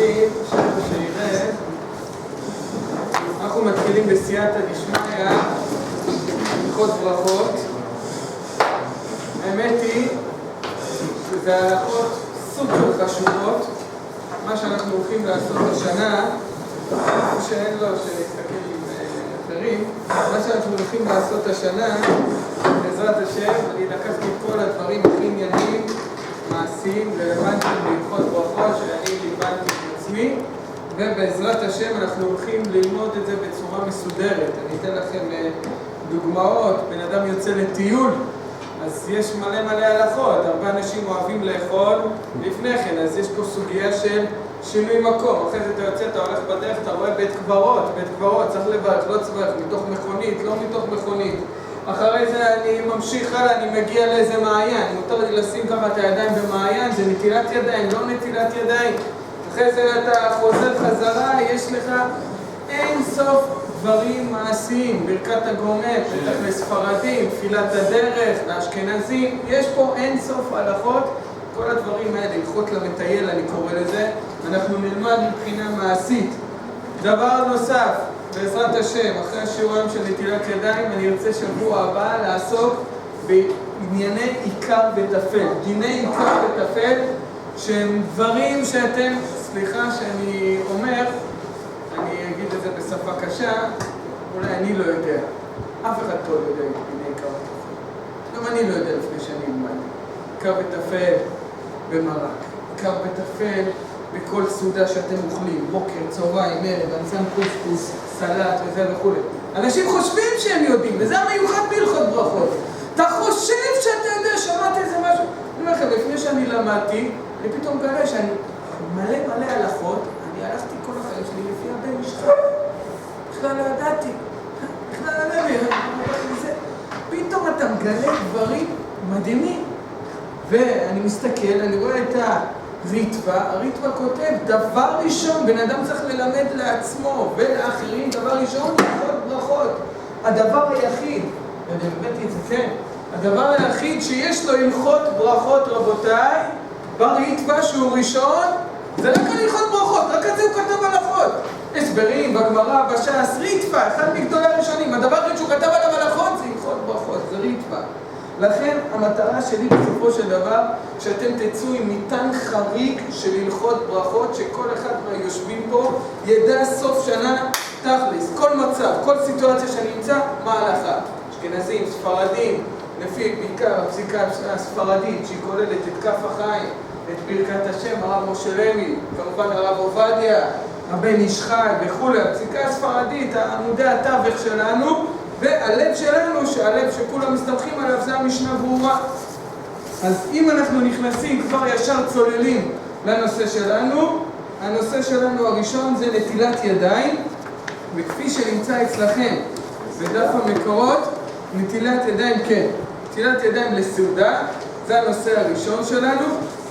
מתחילים, שיראה, אנחנו מתחילים בסייעתא דשמיא, הלכות ברכות. האמת היא, זה הלכות סופר חשובות, מה שאנחנו הולכים לעשות השנה, שאין לו שיסתכל עם אחרים, מה שאנחנו הולכים לעשות השנה, בעזרת השם, אני לקחתי את כל הדברים הכי ענייניים, מעשיים, רלוונטיים בהלכות ברכות שאני ליבנתי עם עצמי, ובעזרת השם אנחנו הולכים ללמוד את זה בצורה מסודרת. אני אתן לכם דוגמאות. בן אדם יוצא לטיול, אז יש מלא הלכות. הרבה אנשים אוהבים לאכול לפני כן, אז יש פה סוגיה של שינוי מקום. אחרי זה אתה יוצא, אתה הולך בדרך, אתה רואה בית קברות, צריך לברך, לא צריך, מתוך מכונית, לא מתוך מכונית. אחרי זה אני ממשיך הלאה, אני מגיע לאיזה מעיין. מותר לי לשים ככה את הידיים במעיין, זה נטילת ידיים, לא נטילת ידיים. אחרי זה אתה חוזר חזרה, יש לך אין סוף דברים מעשיים, ברכת הגומא, פתח לספרדים, תפילת הדרך, לאשכנזים, יש פה אין סוף הלכות, כל הדברים האלה, הלכות למטייל אני קורא לזה, אנחנו נלמד מבחינה מעשית. דבר נוסף, בעזרת השם, אחרי השיעורים של נטילת ידיים, אני ארצה שבוע הבא לעסוק בענייני עיקר וטפל, דיני עיקר וטפל, שהם דברים שאתם, סליחה שאני אומר, אני אגיד את זה בשפה קשה, אולי אני לא יודע. אף אחד פה לא יודע דיני עיקר וטפל. גם אני לא יודע לפני שאני אלמד. עיקר וטפל במרק, עיקר וטפל בכל סעודה שאתם אוכלים, בוקר, צהריים, ערב, אנסם קוסקוס, סלט וזה וכו'. אנשים חושבים שהם יודעים, וזה המיוחד בהלכות ברכות. אתה חושב שאתה יודע, שמעתי איזה משהו. אני אומר לכם, לפני שאני למדתי, אני פתאום גלה שאני מלא הלכות, אני הלכתי כל החיים שלי לפי הבן משחק. בכלל לא ידעתי. בכלל לא ידעתי. פתאום אתה מגלה דברים מדהימים. ואני מסתכל, אני רואה את הריטב"א כותב, דבר ראשון, בן אדם צריך ללמד לעצמו ולאחרים, דבר ראשון, הלכות ברכות. הדבר היחיד, ואני הבאתי את זה, כן, הדבר היחיד שיש לו הלכות ברכות, רבותיי, בריטב"א שהוא ראשון, זה רק על הלכות ברכות, רק על זה הוא כתב הלכות. הסברים, בגמרא, בש"ס, ריטב"א, אחד מגדולי הראשונים. הדבר הראשון שהוא כתב עליו הלכות זה הלכות ברכות, זה ריטב"א. לכן המטרה שלי בסופו של דבר, שאתם תצאו עם מטען חריג של הלכות ברכות, שכל אחד מהיושבים פה ידע סוף שנה תכלס, כל מצב, כל סיטואציה שנמצא, מה ההלכה. אשכנזים, ספרדים, לפי בעיקר הפסיקה הספרדית שהיא כוללת את כף החיים, את ברכת השם, הרב משה לוי, כמובן הרב עובדיה, הבן איש חי וכו', הפסיקה הספרדית, עמודי התווך שלנו, והלב שלנו, שהלב שכולם מסתמכים עליו, זה המשנה ברורה. אז אם אנחנו נכנסים כבר ישר צוללים לנושא שלנו, הנושא שלנו הראשון זה נטילת ידיים, וכפי שנמצא אצלכם בדף המקורות, נטילת ידיים כן. נטילת ידיים לסעודה, זה הנושא הראשון שלנו.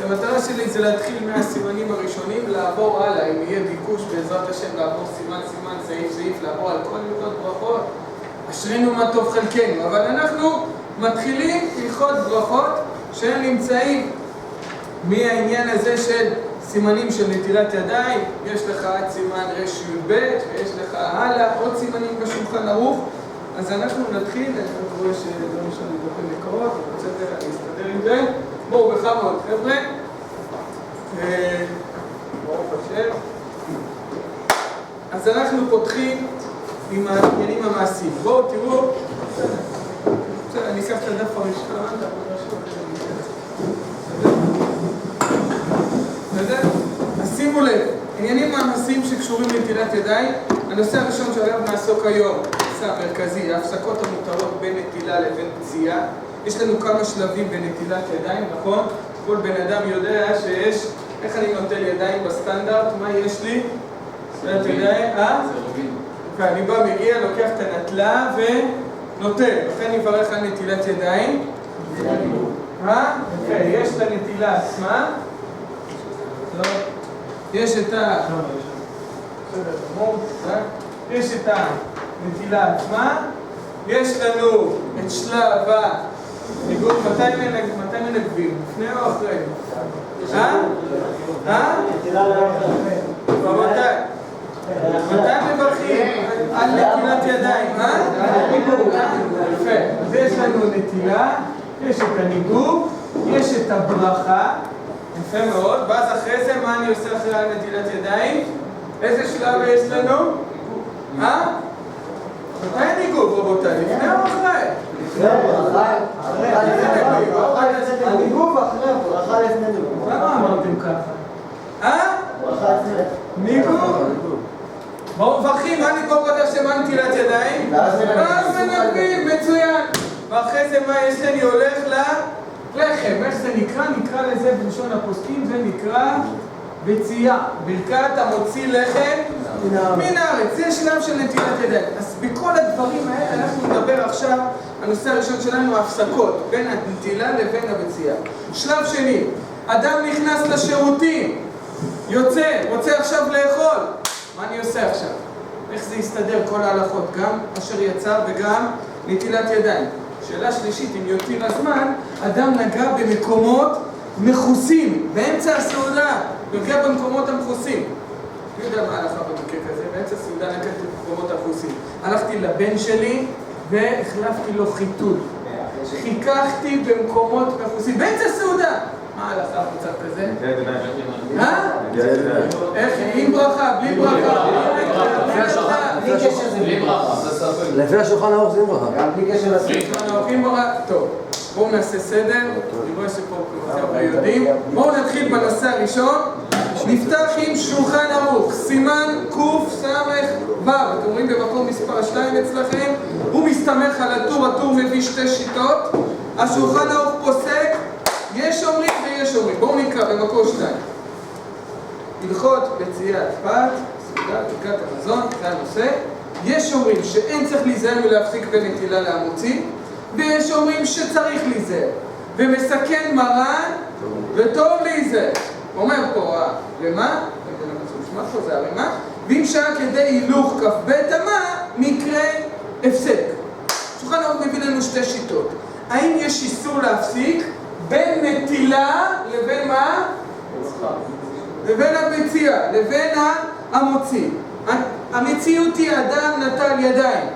המטרה שלי זה להתחיל מהסימנים הראשונים, לעבור הלאה, אם יהיה ביקוש בעזרת השם, לעבור סימן, סעיף, לעבור על כל הלכות ברכות. אשרינו מה טוב חלקנו, אבל אנחנו מתחילים הלכות ברכות שהם נמצאים מהעניין הזה של סימנים של נטילת ידיים. יש לך עד סימן ר"ב, ויש לך הלאה עוד סימנים בשולחן ערוך. אז אנחנו נתחיל, אני רואה שלא משנה לדבר מקורות, אני רוצה להסתדר עם זה. בואו בכבוד, חבר'ה. ברוך השם. אז אנחנו פותחים עם העניינים המעשיים. בואו תראו, אני אקח את הדף הראשון. אז שימו לב, עניינים המעשיים שקשורים לנטילת ידיים. הנושא הראשון שעליו נעסוק היום, הנושא המרכזי, ההפסקות המותרות בין נטילה לבין פציעה. יש לנו כמה שלבים בנטילת ידיים, נכון? כל בן אדם יודע שיש, איך אני נוטל ידיים בסטנדרט, מה יש לי? נטילת ידיים, אני בא, מגיע, לוקח את הנטלה ונוטל. לכן נברך על נטילת ידיים. יש את הנטילה עצמה. יש את יש את הנטילה עצמה. יש לנו את שלב הניגוד. מתי מנגבים? לפני או אחרי? נטילה לאחר. מתי מברכים? על נטילת ידיים, יפה. אז יש לנו נטילה, יש את הניגוב, יש את הברכה, יפה מאוד. ואז אחרי זה, מה אני עושה אחרי על נטילת ידיים? איזה שלב יש לנו? מתי ניגוב, רבותיי? לפני או אחרי? הניגוב אחרי הברכה לפני ניגוב. למה אמרתם ככה? ניגוב. בואו מברכים, מה ניגוב קדש שמה נטילת ידיים? ואז מנגבים, מצוין. ואחרי זה מה יש לי? אני הולך ללחם. איך זה נקרא? נקרא לזה בלשון הפוסקים, זה נקרא בצייה. ברכת המוציא לחם מן הארץ. זה שלב של נטילת ידיים. אז בכל הדברים האלה אנחנו נדבר עכשיו, הנושא הראשון שלנו, ההפסקות בין הנטילה לבין הבצייה. שלב שני, אדם נכנס לשירותים, יוצא, רוצה עכשיו לאכול. מה אני עושה עכשיו? איך זה יסתדר כל ההלכות? גם אשר יצא וגם נטילת ידיים. שאלה שלישית, אם יותיר הזמן, אדם נגע במקומות מכוסים, באמצע הסעודה, נוגע במקומות המכוסים. אני יודע מה ההלכה במקרה כזה, באמצע הסעודה נגעתי במקומות המכוסים. הלכתי לבן שלי והחלפתי לו חיתול. חיככתי במקומות מכוסים, באמצע הסעודה. מה ההלכה במצב כזה? איך? עם ברכה, בלי ברכה? בלי קשר זה בלי ברכה. לפי השולחן ערוך זה עם ברכה. גם בלי קשר לסעודה. עם ברכה, טוב. בואו נעשה סדר, אני רואה שפה הרבה יודעים. בואו נתחיל בנושא הראשון. נפתח עם שולחן ערוך, סימן קס"ו. אתם רואים במקום מספר 2 אצלכם. הוא מסתמך על הטור, הטור מביא שתי שיטות. השולחן ערוך פוסק, יש אומרים ויש אומרים. בואו נקרא במקור 2. הלכות בציית פת, סעודה, ברכת המזון, זה הנושא. יש אומרים שאין צריך להיזהר ולהפסיק בין נטילה להמוציא, ויש אומרים שצריך להיזהר, ומסכן מרן וטוב להיזהר. אומר פה הרמ"א, זה הרמ"א, ואם שעה כדי הילוך כ"ב אמה, מקרה הפסק. שולחן ערוך מביא לנו שתי שיטות. האם יש איסור להפסיק בין נטילה לבין מה? לבין הבצייה, לבין המוציא. המציאות היא אדם נטל ידיים.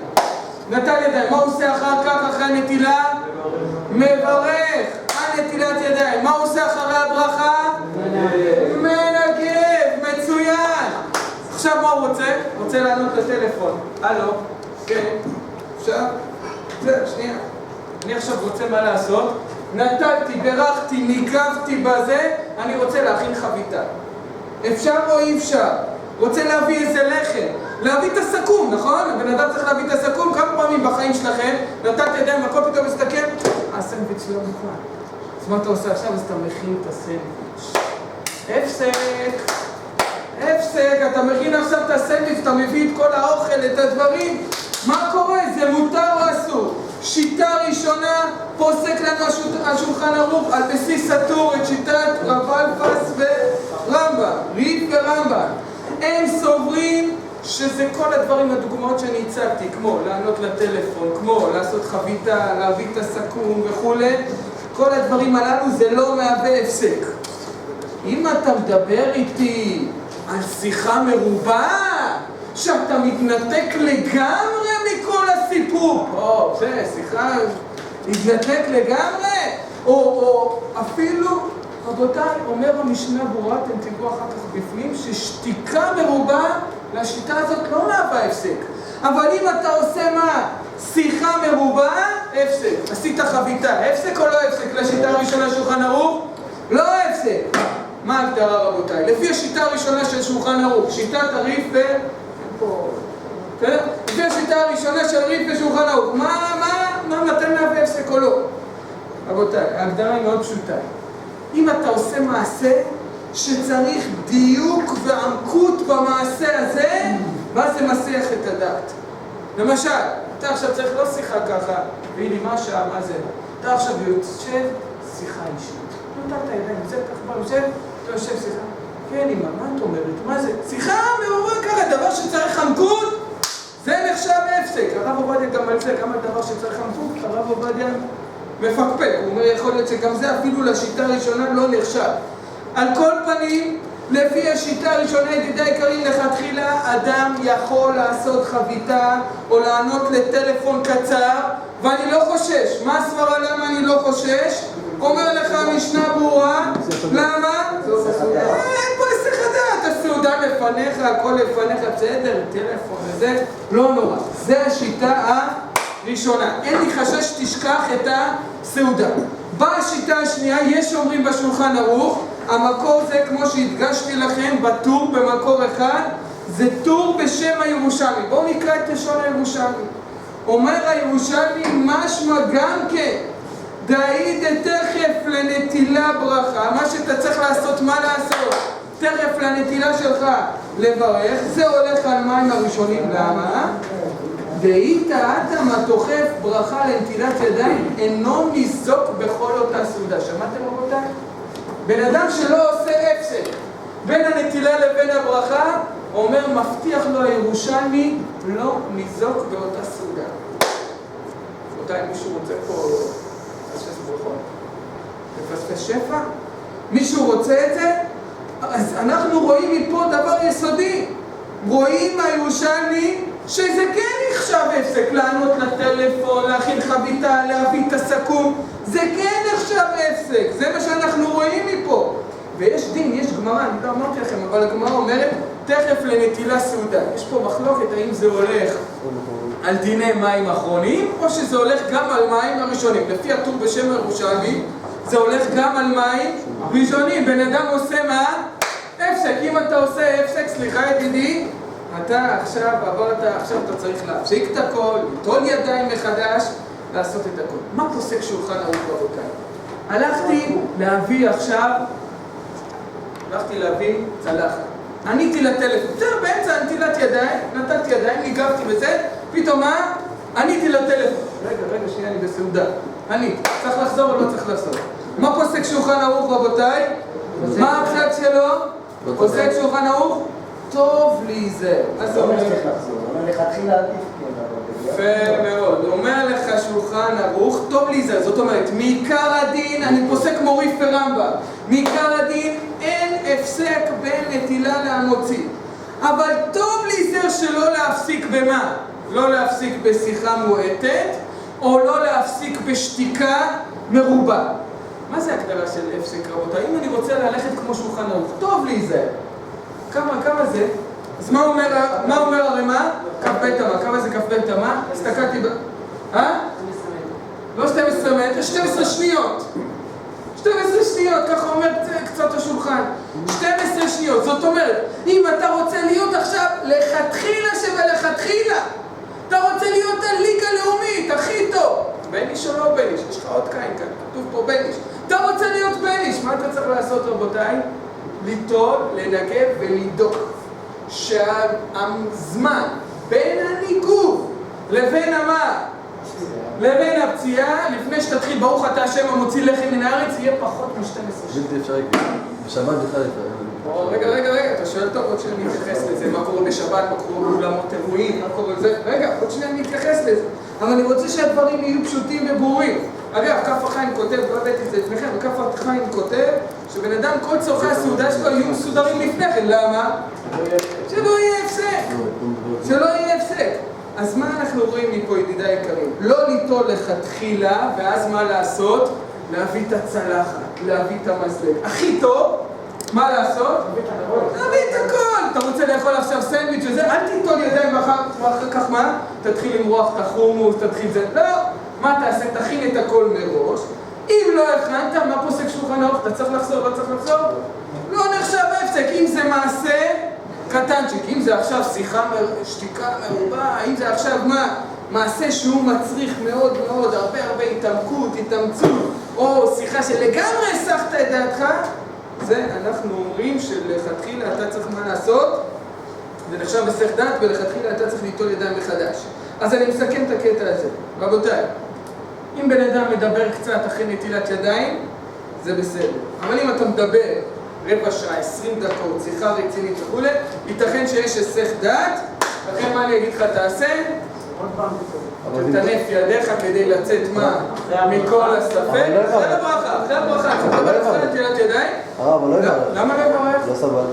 נטל ידיים. מה הוא עושה אחר כך, אחרי הנטילה? מברך על נטילת ידיים. מה הוא עושה אחרי הברכה? מנגב. מצוין. עכשיו מה הוא רוצה? רוצה לענות לטלפון. הלו? כן. אפשר? זה, שנייה. אני עכשיו רוצה מה לעשות? נטלתי, ברכתי, ניגבתי בזה, אני רוצה להכין חביתה. אפשר או אי אפשר? רוצה להביא איזה לחם, להביא את הסכו"ם, נכון? הבן אדם צריך להביא את הסכו"ם. כמה פעמים בחיים שלכם נתת ידיים, הכל פתאום מסתכל, הסנדוויץ' לא מוכן. אז מה אתה עושה עכשיו? אז אתה מכין את הסנדוויץ'. הפסק. הפסק, אתה מכין עכשיו את הסנדוויץ', אתה מביא את כל האוכל, את הדברים. מה קורה? זה מותר או אסור? שיטה ראשונה, פוסק לנו השולחן ערוך על בסיס הטור את שיטת רב אלפס ורמב"ם, ריף ורמב"ם. הם סוברים שזה כל הדברים, הדוגמאות שאני הצגתי, כמו לענות לטלפון, כמו לעשות חביתה, להביא את הסכו"ם וכו'. כל הדברים הללו זה לא מהווה הפסק. אם אתה מדבר איתי על שיחה מרובה, שאתה מתנתק לגמרי מכל הסיפור, זה שיחה מתנתק לגמרי, או אפילו, רבותיי, אומר המשנה ברורה, אתם תראו אחר כך בפנים, ששתיקה מרובה לשיטה הזאת לא מהווה הפסק. אבל אם אתה עושה מה? שיחה מרובה, הפסק. עשית חביתה, הפסק או לא הפסק? לשיטה הראשונה של שולחן ערוך? לא הפסק. מה ההגדרה, רבותיי? לפי השיטה הראשונה של שולחן ערוך, שיטת הריף לפי השיטה הראשונה של ריף ושולחן ערוך, מה נתן מהווה הפסק או לא? רבותיי, ההגדרה היא מאוד פשוטה. אם אתה עושה מעשה שצריך דיוק ועמקות במעשה הזה, מה זה מסיח את הדעת? למשל, אתה עכשיו צריך לא שיחה ככה, והנה מה השעה, מה זה? אתה עכשיו יושב שיחה אישית. נותן את הידיים, יושב ככה, יושב, אתה יושב שיחה. כן, אמא, מה את אומרת? מה זה? שיחה מעורר ככה, דבר שצריך עמקות, זה נחשב הפסק. הרב עובדיה גם על זה, גם על דבר שצריך עמקות, הרב עובדיה מפקפק. הוא אומר, יכול להיות שגם זה אפילו לשיטה הראשונה לא נחשב. על כל פנים, לפי השיטה הראשונה, ידידי היקרים, לכתחילה אדם יכול לעשות חביתה או לענות לטלפון קצר ואני לא חושש. מה הסברה למה אני לא חושש? אומר לך משנה ברורה. למה? אין פה היסח הדעת, הסעודה לפניך, הכל לפניך, בסדר, טלפון וזה, לא נורא. זה השיטה הראשונה. אין לי חשש שתשכח את הסעודה. בשיטה השנייה, יש אומרים בשולחן ערוך, המקור זה כמו שהדגשתי לכם בטור במקור אחד, זה טור בשם הירושלמי. בואו נקרא את לשון הירושלמי. אומר הירושלמי משמע גם כן דאי דתכף לנטילה ברכה, מה שאתה צריך לעשות, מה לעשות? תכף לנטילה שלך לברך, זה הולך על מים הראשונים. למה? דאית אטמה תוכף ברכה לנטילת ידיים אינו ניזוק בכל אותה סעודה. שמעתם רבותיי? בן אדם שלא עושה הפסק בין הנטילה לבין הברכה, אומר מבטיח לו הירושלמי לא ניזוק באותה סעודה. רבותיי, מישהו רוצה פה לפספס ברכות? לפספס שפע? מישהו רוצה את זה? אז אנחנו רואים מפה דבר יסודי. רואים הירושלמי שזה כן נחשב הפסק, לענות לטלפון, להכין חביתה, להביא את הסכו"ם, זה כן נחשב הפסק, זה מה שאנחנו רואים מפה. ויש דין, יש גמרא, אני לא אמרתי לכם, אבל הגמרא אומרת תכף לנטילה סעודה. יש פה מחלוקת האם זה הולך על דיני מים אחרונים או שזה הולך גם על מים הראשונים. לפי הטור בשם הירושלמי זה הולך גם על מים ראשונים. בן אדם עושה מה? הפסק. אם אתה עושה הפסק, סליחה ידידי, אתה עכשיו עברת, עכשיו אתה צריך להפסיק את הכל, ליטול ידיים מחדש, לעשות את הכל. מה פוסק שולחן ערוך רבותיי? הלכתי להביא צלחת. עניתי לטלפון, בסדר, באמצע נטילת ידיים, נתתי ידיים, ניגבתי בזה, פתאום מה? עניתי לטלפון. רגע, שנייה, אני בסעודה. עניתי, צריך לחזור או לא צריך לחזור? מה פוסק שולחן ערוך רבותיי? מה הפסק שלו? פוסק שולחן ערוך? טוב להיזהר. אז הוא אומר לכתחילה עדיף יפה מאוד. הוא אומר לך שולחן ערוך, טוב להיזהר. זאת אומרת, מעיקר הדין, אני פוסק מוריף ברמב"ם, מעיקר הדין אין הפסק בין נטילה להמוציא. אבל טוב להיזהר שלא להפסיק במה? לא להפסיק בשיחה מועטת, או לא להפסיק בשתיקה מרובה. מה זה הגדרה של הפסק רבותיי? אם אני רוצה ללכת כמו שולחן ערוך, טוב להיזהר. כמה זה? אז מה אומר הרמ"א? כף בית אמה. כמה זה כף בית אמה? הסתכלתי לא 12 מטר, 12 שניות. 12 שניות, ככה אומר קצת השולחן. 12 שניות, זאת אומרת, אם אתה רוצה להיות עכשיו לכתחילה שבלכתחילה, אתה רוצה להיות הליגה לאומית, הכי טוב. בניש או לא בניש? יש לך עוד קין כאן, כתוב פה בניש. אתה רוצה להיות בניש, מה אתה צריך לעשות רבותיי? ליטול, לנגב ולדוק. שהזמן בין הניגוב לבין מה? לבין הפציעה, לפני שתתחיל ברוך אתה השם המוציא לחם מן הארץ, יהיה פחות מ-12 שעות. בלתי אפשרי, בשבת בכלל רגע, אתה שואל טוב, עוד שניה נתייחס לזה, מה קורה בשבת, מה קורה באולמות אירועים, מה קורה לזה, רגע, עוד שניה נתייחס לזה. אבל אני רוצה שהדברים יהיו פשוטים וברורים. אגב, כף החיים כותב, לא הבאתי את זה לפניכם, כף החיים כותב שבן אדם כל צורכי הסעודה שלו יהיו מסודרים לפני כן. למה? שלא יהיה הפסק. אז מה אנחנו רואים מפה ידידי היקרים? לא ליטול לכתחילה, ואז מה לעשות? להביא את הצלחת, להביא את המזלג. הכי טוב, מה לעשות? להביא את הכל. אתה רוצה לאכול עכשיו סנדוויץ' וזה, אל תיטול ידיים ואחר כך מה? תתחיל למרוח את החומוס, תתחיל זה. לא, מה תעשה? תכין את הכל מראש. אם לא הכנת, מה פוסק שולחן ערוך? אתה צריך לחזור, לא צריך לחזור? לא נחשב הפסק. אם זה מעשה קטנצ'יק, אם זה עכשיו שיחה, שתיקה מרובה, אם זה עכשיו מה? מעשה שהוא מצריך מאוד מאוד, הרבה התאמצות, או שיחה שלגמרי הסחת את דעתך, זה אנחנו אומרים שלכתחילה אתה צריך מה לעשות? זה נחשב בסך דעת, ולכתחילה אתה צריך ליטול ידיים מחדש. אז אני מסכם את הקטע הזה. רבותיי, אם בן אדם מדבר קצת אחרי נטילת ידיים, זה בסדר. אבל אם אתה מדבר רבע שעה, 20 דקות, שיחה רצינית וכו', ייתכן שיש הסך דעת, לכן מה אני אגיד לך תעשה? עוד פעם. תטנף ידיך כדי לצאת מה? מכל הספק. אחרי הברכה, אחרי הברכה. אתה מדבר על נטילת ידיים? הרב, לא יברך. למה לא יברך? לא סבל.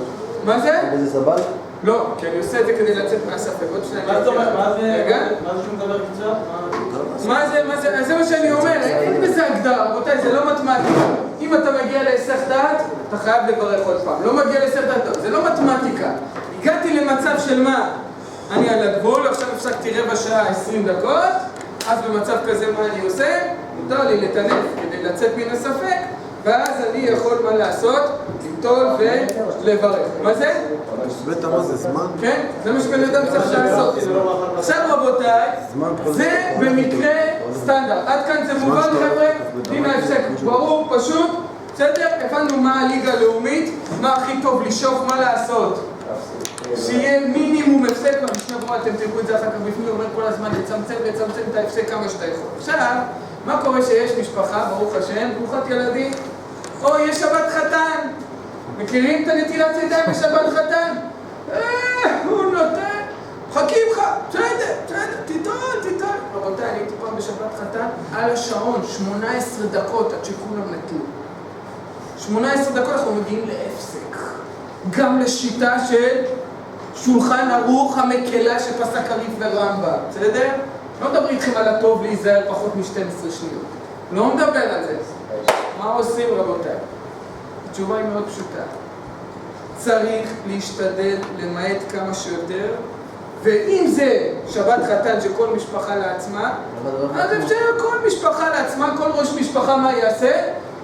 מה זה? וזה סבל? לא, כי אני עושה את זה כדי לצאת מהספק. עוד שניים. מה זאת אומרת? רגע. מה זה שהוא מדבר קצר? מה זה? זה מה שאני אומר, אין בזה הגדרה, רבותיי, זה לא מתמטיקה. אם אתה מגיע להיסח דעת, אתה חייב לברך עוד פעם. לא מגיע להיסח דעת, זה לא מתמטיקה. הגעתי למצב של מה? אני על הגבול, עכשיו הפסקתי רבע שעה, 20 דקות, אז במצב כזה מה אני עושה? מותר לי לטנף כדי לצאת מן הספק, ואז אני יכול מה לעשות? לטול ולברך. מה זה? בית המון זה זמן? כן, זה מה שבן אדם צריך לעשות. עכשיו רבותיי, זה במקרה סטנדרט. עד כאן זה מובן חבר'ה? דין ההפסק ברור, פשוט. בסדר? הבנו מה הליגה הלאומית, מה הכי טוב לשאוף, מה לעשות. שיהיה מינימום הפסק במשנה ברורה, אתם תראו את זה אחר כך בפנים, אומר כל הזמן לצמצם את ההפסק כמה שאתה יכול. עכשיו, מה קורה שיש משפחה, ברוך השם, ברוכת ילדים, או יש שבת חתן, מכירים את הנטילת ידיים בשבת חתן? הוא נותן, חכים לך, בסדר, תיטול. רבותיי, אני הייתי פעם בשבת חתן, על השעון, 18 דקות עד שכולם נטלו. 18 דקות אנחנו מגיעים להפסק. גם לשיטה של שולחן ערוך המקלה שפסק הריף ורמב"ם, בסדר? לא מדבר איתכם על הטוב להיזהר פחות מ-12 שניות. לא מדבר על זה. מה עושים רבותיי? התשובה היא מאוד פשוטה. צריך להשתדל למעט כמה שיותר, ואם זה שבת חתן שכל משפחה לעצמה, אז אפשר כל משפחה לעצמה, כל ראש משפחה מה יעשה?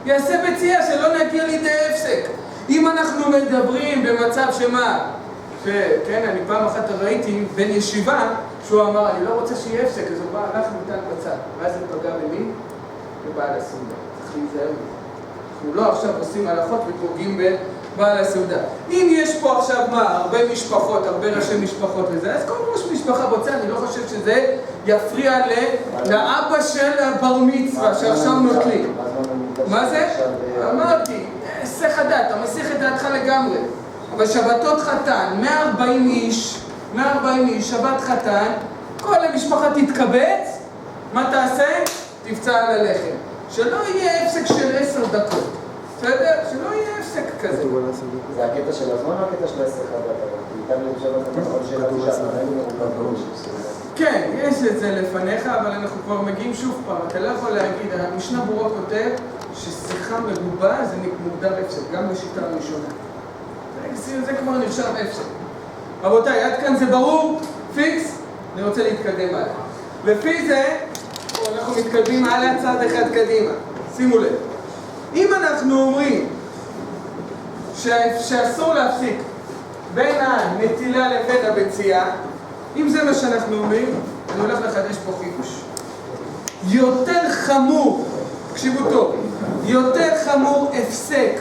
יעשה בצייה שלא נגיע לידי הפסק. אם אנחנו מדברים במצב שמה, כן, אני פעם אחת ראיתי בן ישיבה שהוא אמר, אני לא רוצה שיהיה הפסק, אז הוא בא, הלך ניתן בצד, ואז זה פגע במי? בבעל הסעודה. צריך להיזהר מזה. אנחנו לא עכשיו עושים הלכות ופוגעים בבעל הסעודה. אם יש פה עכשיו מה, הרבה משפחות, הרבה ראשי משפחות וזה, אז כל ראש משפחה רוצה, אני לא חושב שזה יפריע לאבא של הבר מצווה שעכשיו נוטלים. מה זה? אמרתי, סך הדת, אתה מסיח את דעתך לגמרי. אבל שבתות חתן, 140 איש, שבת חתן, כל המשפחה תתקבץ, מה תעשה? תפצע על הלחם. שלא יהיה הפסק של 10 דקות. בסדר? שלא יהיה הפסק כזה. זה הקטע של הזמן או הקטע של 10 דקות? ניתן לי בשבת חתן עוד שאלה תשעה. כן, יש את זה לפניך, אבל אנחנו כבר מגיעים שוב פעם. אתה לא יכול להגיד, המשנה ברורה כותב ששיחה מרובה זה מוגדר הפסק, גם בשיטה הראשונה. זה כבר נרשם הפסק. רבותיי, עד כאן זה ברור? פיקס? אני רוצה להתקדם הלאה. לפי זה, אנחנו מתקדמים הלאה צעד אחד קדימה. שימו לב. אם אנחנו אומרים שאסור להפסיק בין הנטילה לבין הבצייה, אם זה מה שאנחנו אומרים, אני הולך לחדש פה חידוש. יותר חמור, תקשיבו טוב, יותר חמור הפסק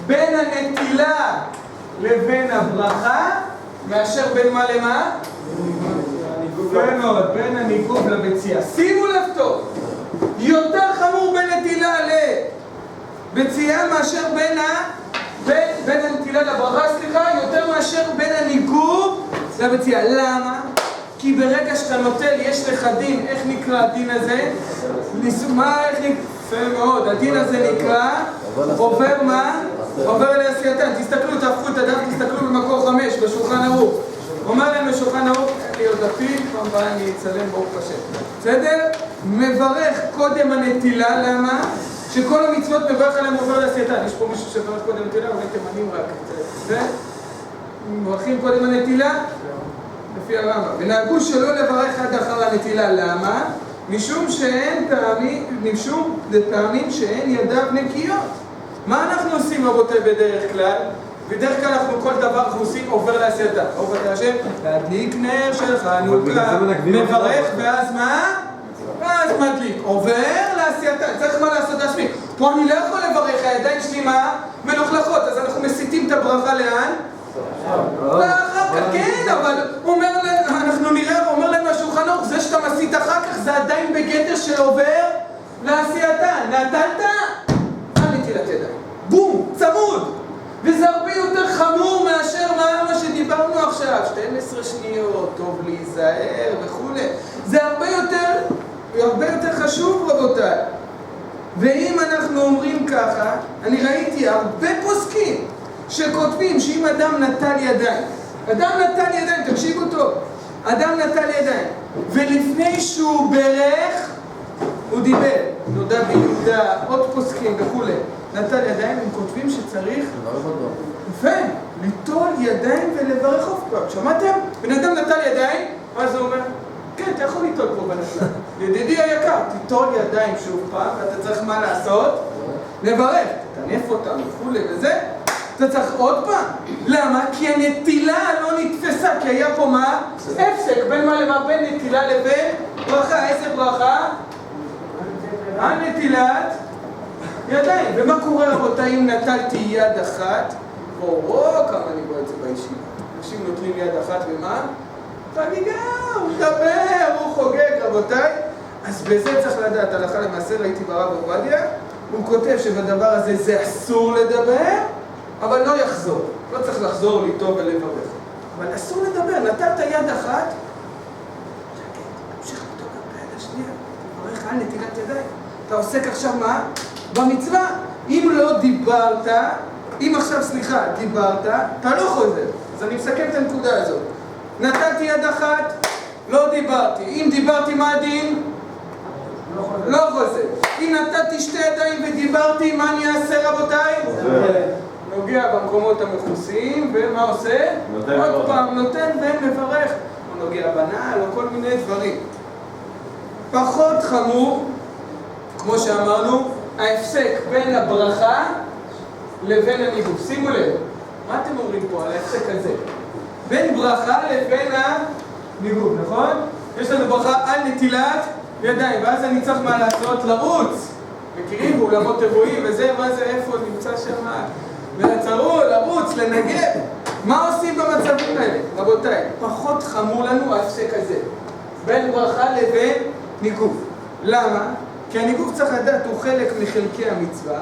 בין הנטילה לבין הברכה, מאשר בין מה למה? בין הניגוב לבצייה. שימו לב טוב, יותר חמור בין נטילה לבצייה מאשר בין הנטילה לברכה, יותר מאשר בין הניגוב לבצייה. למה? כי ברגע שאתה נוטל, יש לך דין, איך נקרא הדין הזה? איך נקרא? יפה מאוד, הדין הזה נקרא, עובר מה? עובר אל עשייתן. תסתכלו, תהפכו את הדף, תסתכלו במקור 5, בשולחן ערוך. אומר להם בשולחן ערוך, אין לי עוד דפים, פעם באה אני אצלם ברוך השם. בסדר? מברך קודם הנטילה, למה? שכל המצוות מברך עליהם עובר אל עשייתן. יש פה מישהו שברך קודם הנטילה, אולי תימנים רק את זה. מברכים קודם הנטילה? לפי הרמב"ם. ונהגו שלא לברך עד אחר הנטילה, למה? משום לפעמים שאין ידיו נקיות. מה אנחנו עושים רבותיי בדרך כלל? בדרך כלל אנחנו כל דבר אנחנו עושים עובר לעשייתן. ברוך אתה השם, להדליק נר של חנוכה, מברך ואז מה? ואז מדליק. עובר לעשייתן. צריך מה לעשות לעצמי. פה אני לא יכול לברך, הידיים שלי מה? מלוכלכות. אז אנחנו מסיטים את הברכה לאן? כן, אבל אנחנו נראה, אומר לנו השולחן ערוך, זה שאתה מסית אחר כך זה עדיין בגדר של עובר לעשייתן. נטלת? נטילת ידיים. בום, צמוד. וזה הרבה יותר חמור מאשר מה שדיברנו עכשיו, 12 שניות, טוב להיזהר וכו'. זה הרבה יותר רבותיי. ואם אנחנו אומרים ככה, אני ראיתי הרבה פוסקים שכותבים שאם אדם נטל ידיים, תקשיבו טוב, אדם נטל ידיים, ולפני שהוא ברך, הוא דיבר, נודע ביהודה, עוד פוסקים וכו', נטל ידיים, הם כותבים שצריך ליטול ידיים ולברך עוד פעם. שמעתם? בן אדם נטל ידיים, מה זה אומר? כן, אתה יכול ליטול פה בנטל. ידידי היקר, תיטול ידיים שוב פעם, ואתה צריך מה לעשות? לברך, תנף אותם וכו' וזה, אתה צריך עוד פעם. למה? כי הנטילה לא נתפסה, כי היה פה מה? הפסק, בין מה למה? בין נטילה לבין ברכה. איזה ברכה? הנטילת ידיים. ומה קורה רבותיי אם נטלתי יד אחת? כמה אני רואה את זה בישיבה. אנשים נוטלים יד אחת ומה? תגידה, הוא מדבר, הוא חוגג רבותיי. אז בזה צריך לדעת, הלכה למעשה ראיתי ברב עובדיה, הוא כותב שבדבר הזה זה אסור לדבר, אבל לא יחזור. לא צריך לחזור ליטול ולברך. אבל אסור לדבר, נטלת יד אחת, תמשיך ליטול גם ביד השנייה, תברך על נטילת ידיים. אתה עוסק עכשיו מה? במצווה. אם לא דיברת, אם עכשיו דיברת, אתה לא חוזר. אז אני מסכם את הנקודה הזאת. נטלתי יד אחת, לא דיברתי. אם דיברתי, מה הדין? לא חוזר. אם נתתי שתי ידיים ודיברתי, מה אני אעשה רבותיי? נוגע במקומות המכוסים, ומה עושה? עוד פעם נותן ומברך. הוא נוגע בנעל או כל מיני דברים. פחות חמור, כמו שאמרנו, ההפסק בין הברכה לבין הניגוף. שימו לב, מה אתם אומרים פה על ההפסק הזה? בין ברכה לבין הניגוף, נכון? יש לנו ברכה על נטילת ידיים, ואז אני צריך מה לעשות? לרוץ. מכירים באולמות אירועים וזה, מה זה, איפה נמצא שם? לרוץ, לנגב. מה עושים במצבים האלה? רבותיי, פחות חמור לנו ההפסק הזה. בין ברכה לבין ניגוף. למה? כי הניגוף צריך לדעת, הוא חלק מחלקי המצווה,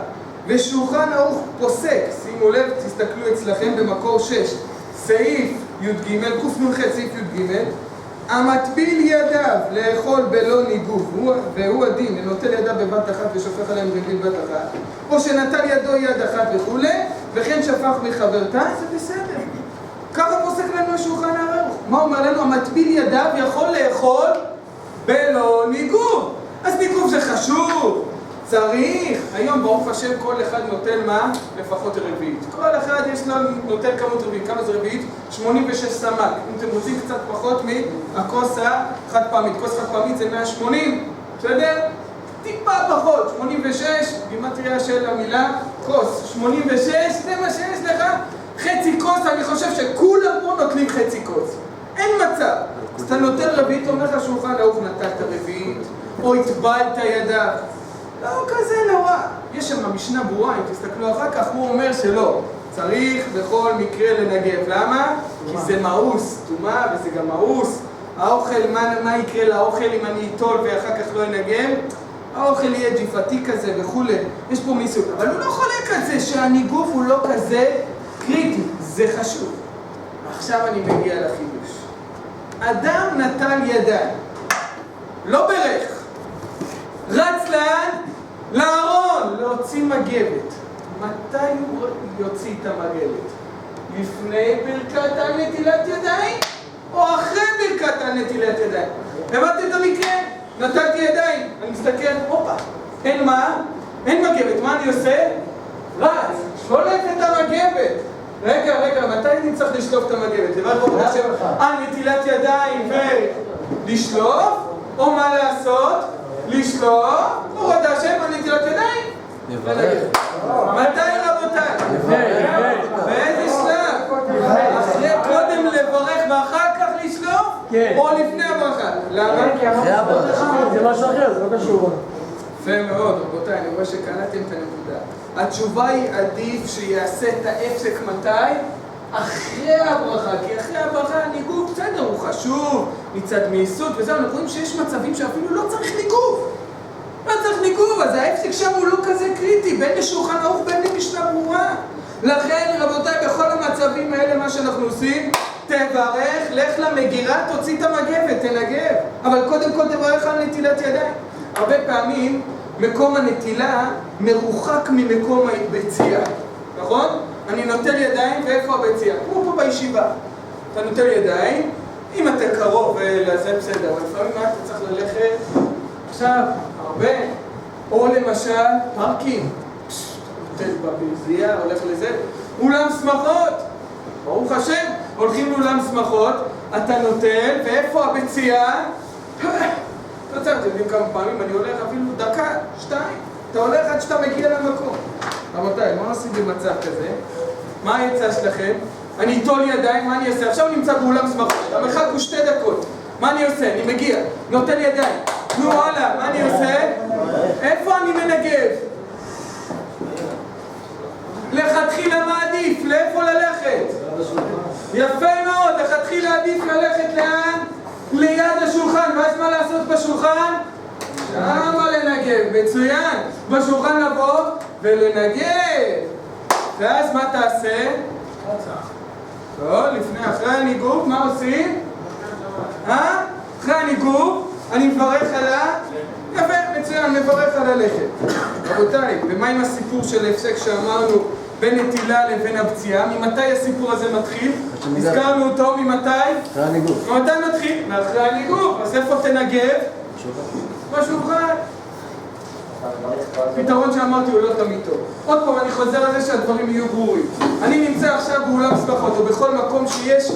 ושולחן ערוך פוסק, שימו לב, תסתכלו אצלכם במקור 6, סעיף י"ג, קנ"ח סעיף י"ג, המטביל ידיו לאכול בלא ניגוף, והוא הדין, לנוטל ידיו בבת אחת ושופך עליהם רגל בת אחת, או שנטל ידו יד אחת וכו', וכן שפך מחברתה, זה בסדר. ככה פוסק לנו השולחן ערוך. מה אומר לנו? המטביל ידיו יכול לאכול בלא ניגוף. אז ניגוף זה חשוב, צריך. היום ברוך השם כל אחד נוטל מה? לפחות רביעית. כל אחד יש לו נוטל כמות רביעית. כמה זה רביעית? 86 סמ"ק. אם אתם רוצים קצת פחות מהכוס החד פעמית. כוס חד פעמית זה 180, בסדר? טיפה פחות, 86, גימטריה של המילה כוס. 86, זה מה שיש לך. חצי כוס, אני חושב שכולם פה נוטלים חצי כוס. אין מצב. אז אתה נוטל רביעית, אומר לך שולחן ערוך נטלת רביעית, או הטבלת ידיו. לא כזה נורא. יש שם משנה ברורה, אם תסתכלו אחר כך, הוא אומר שלא. צריך בכל מקרה לנגב. למה? כי זה מאוס, טומאה, וזה גם מאוס. האוכל, מה יקרה לאוכל אם אני אטול ואחר כך לא אנגב? האוכל יהיה ג'יפתי כזה וכו'. יש פה מיסוד. אבל הוא לא חולק על זה שהניגוף הוא לא כזה קריטי. זה חשוב. עכשיו אני מגיע לחידוש. אדם נטל ידיים. לא ברך. רץ לאן? לארון, להוציא מגבת. מתי הוא יוציא את המגבת? לפני ברכת הנטילת ידיים? או אחרי ברכת הנטילת ידיים? הבנתי את המקרה? נטלתי ידיים. אני מסתכל, הופה, אין מה? אין מגבת. מה אני עושה? רץ, שולף את המגבת. רגע, מתי אני צריך לשלוף את המגבת? לבד ברוך השם, נטילת ידיים ולשלוף? או מה לעשות? לשלוף, ברוך השם, נטילת ידיים? מתי רבותיי? באיזה שלב? אחרי קודם לברך ואחר כך לשלוף? או לפני הברכה? למה? זה משהו אחר, זה לא קשור. יפה מאוד, רבותיי, אני רואה שקלטתם את הנקודה. התשובה היא עדיף שיעשה את ההפסק מתי? אחרי הברכה, כי אחרי הברכה הניגוף, בסדר, הוא חשוב, מצד מייסות וזהו, אנחנו רואים שיש מצבים שאפילו לא צריך ניגוף. לא צריך ניגוף, אז ההפסק שם הוא לא כזה קריטי, בין לשולחן ערוך בין למשנה ברורה. לכן, רבותיי, בכל המצבים האלה, מה שאנחנו עושים, תברך, לך למגירה, תוציא את המגבת, תנגב. אבל קודם כל תברך על נטילת ידיים. הרבה פעמים מקום הנטילה מרוחק ממקום הביציאה, נכון? אני נוטל ידיים ואיפה הביציאה? כמו פה בישיבה. אתה נוטל ידיים, אם אתה קרוב לזה בסדר, אבל לפעמים מה אתה צריך ללכת? עכשיו, הרבה, או למשל פארקים, נוטל בביזייה, הולך לזה, אולם שמחות, ברוך השם, הולכים לאולם שמחות, אתה נוטל, ואיפה הביציאה? לא צריך, אתם יודעים כמה פעמים, אני הולך אפילו דקה, 2, אתה הולך עד שאתה מגיע למקום. רבותיי, מה עושים במצב כזה? מה העצה שלכם? אני אטול ידיים, מה אני אעשה? עכשיו אני נמצא באולם שמחות, המרחק הוא 2 דקות. מה אני עושה? אני מגיע, נוטל ידיים. נו הלאה, מה אני עושה? איפה אני מנגב? לכתחילה מה עדיף? לאיפה ללכת? יפה מאוד, לכתחילה עדיף ללכת לאן? ליד השולחן, ואז מה לעשות בשולחן? שמה לנגב, מצוין. בשולחן לבוא ולנגב. ואז מה תעשה? טוב, לפני, אחרי הניגוב, מה עושים? אחרי הניגוב, אני מברך על יפה, מצוין, מברך על הלכת. רבותיי, ומה עם הסיפור של הפסק שאמרנו בין נטילה לבין הפציעה? ממתי הסיפור הזה מתחיל? הזכרנו אותו ממתי? אחרי הניגוב. ממתי מתחיל? מאחרי הניגוב. אז איפה תנגב? בשולחן. פתרון שאמרתי הוא לא תמיד טוב. עוד פעם אני חוזר על זה שהדברים יהיו ברורים. אני נמצא עכשיו באולם שמחות או בכל מקום שיש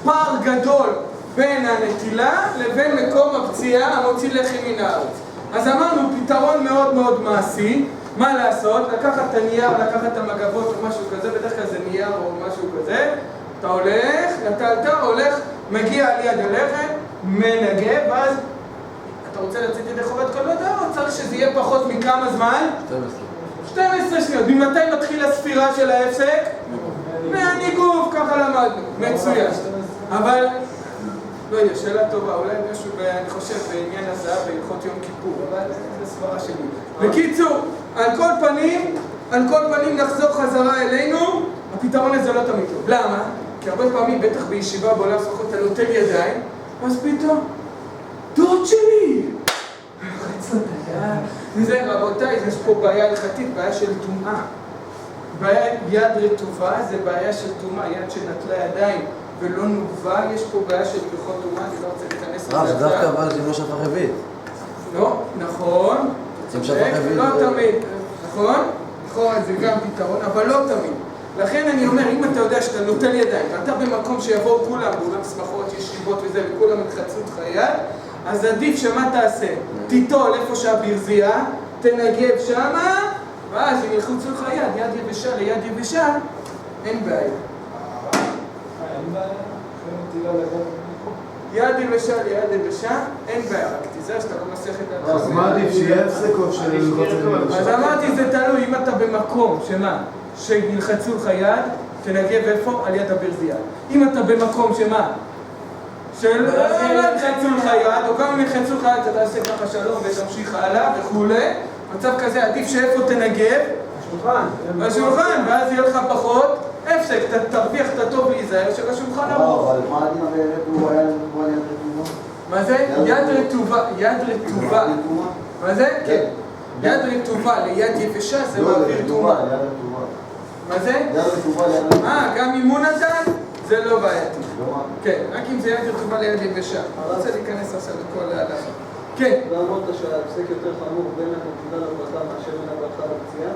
פער גדול בין הנטילה לבין מקום הפציעה המוציא לחם מן הארץ. אז אמרנו פתרון מאוד מאוד מעשי. מה לעשות? לקחת את הנייר, לקחת את המגבות או משהו כזה, בדרך כלל זה נייר או משהו כזה. אתה הולך, אתה הולך, מגיע על יד הלחם, מנגב, ואז אתה רוצה לצאת ידי חובת כל ידע, או צריך שזה יהיה פחות מכמה זמן? 12 שניות. ממתי מתחיל הספירה של ההפסק? מהניגוב, ככה למדנו. מצוין. אבל, לא יודע, שאלה טובה, אולי משהו, אני חושב, בעניין הזהב בהלכות יום כיפור, אבל זה סברה שלי. בקיצור, על כל פנים נחזור חזרה אלינו, הפתרון הזה לא תמיד טוב. למה? כי הרבה פעמים, בטח בישיבה בעולם שמחות, אתה נוטל ידיים, אז פתאום, דוד שלי! רצות היה. וזה, רבותיי, יש פה בעיה הלכתית, בעיה של טומאה. בעיה יד רטובה, זה בעיה של טומאה, יד שנטלה ידיים ולא נוגבה, יש פה בעיה של הלכות טומאה, אני לא רוצה להיכנס לזה. זה דווקא אבל זה לא שפך רביעית. לא, נכון. אם שפך רביעית. לא תמיד, נכון? נכון, זה גם פתרון, אבל לא תמיד. לכן אני אומר, אם אתה יודע שאתה נוטל ידיים, ואתה במקום שיבואו כולם, באולם שמחות, ישיבות וזה, וכולם יחצו אותך יד, אז עדיף שמה תעשה? תיטול איפה שהברזייה, תנגב שמה, ואז אם ילחצו לך יד יבשה ליד יבשה, אין בעיה. יד יבשה ליד יבשה, אין בעיה, רק תיזהר שאתה לא מסך את אז מה עדיף, שיהיה הפסק או של... אז אמרתי, זה תלוי, אם אתה במקום, שמה? שילחצו לך יד, תנגב איפה? על יד הברזייה. אם אתה במקום שמה? של ילחצו לך יד, או גם אם ילחצו לך יד, אתה תעשה ככה שלום ותמשיך הלאה וכולי. מצב כזה, עדיף שאיפה תנגב? בשולחן, ואז יהיה לך פחות הפסק, תרוויח את הטוב להיזהר של השולחן ארוך. אבל מה הדין הרטוב היה לנו יד רטובה? מה זה? יד רטובה, יד רטובה. מה זה? כן. יד רטובה ליד יבשה זה מעביר טומאה. מה זה? יד רטובה ליד רטובה. גם אם הוא נתן, זה לא בעייתי. כן, רק אם זה יד רטובה ליד יבשה. אני רוצה להיכנס עכשיו לכל ההלכה. כן. ואמרת שההפסק יותר חמור בין הנטילה לברכה מאשר בין הברכה לפציעה?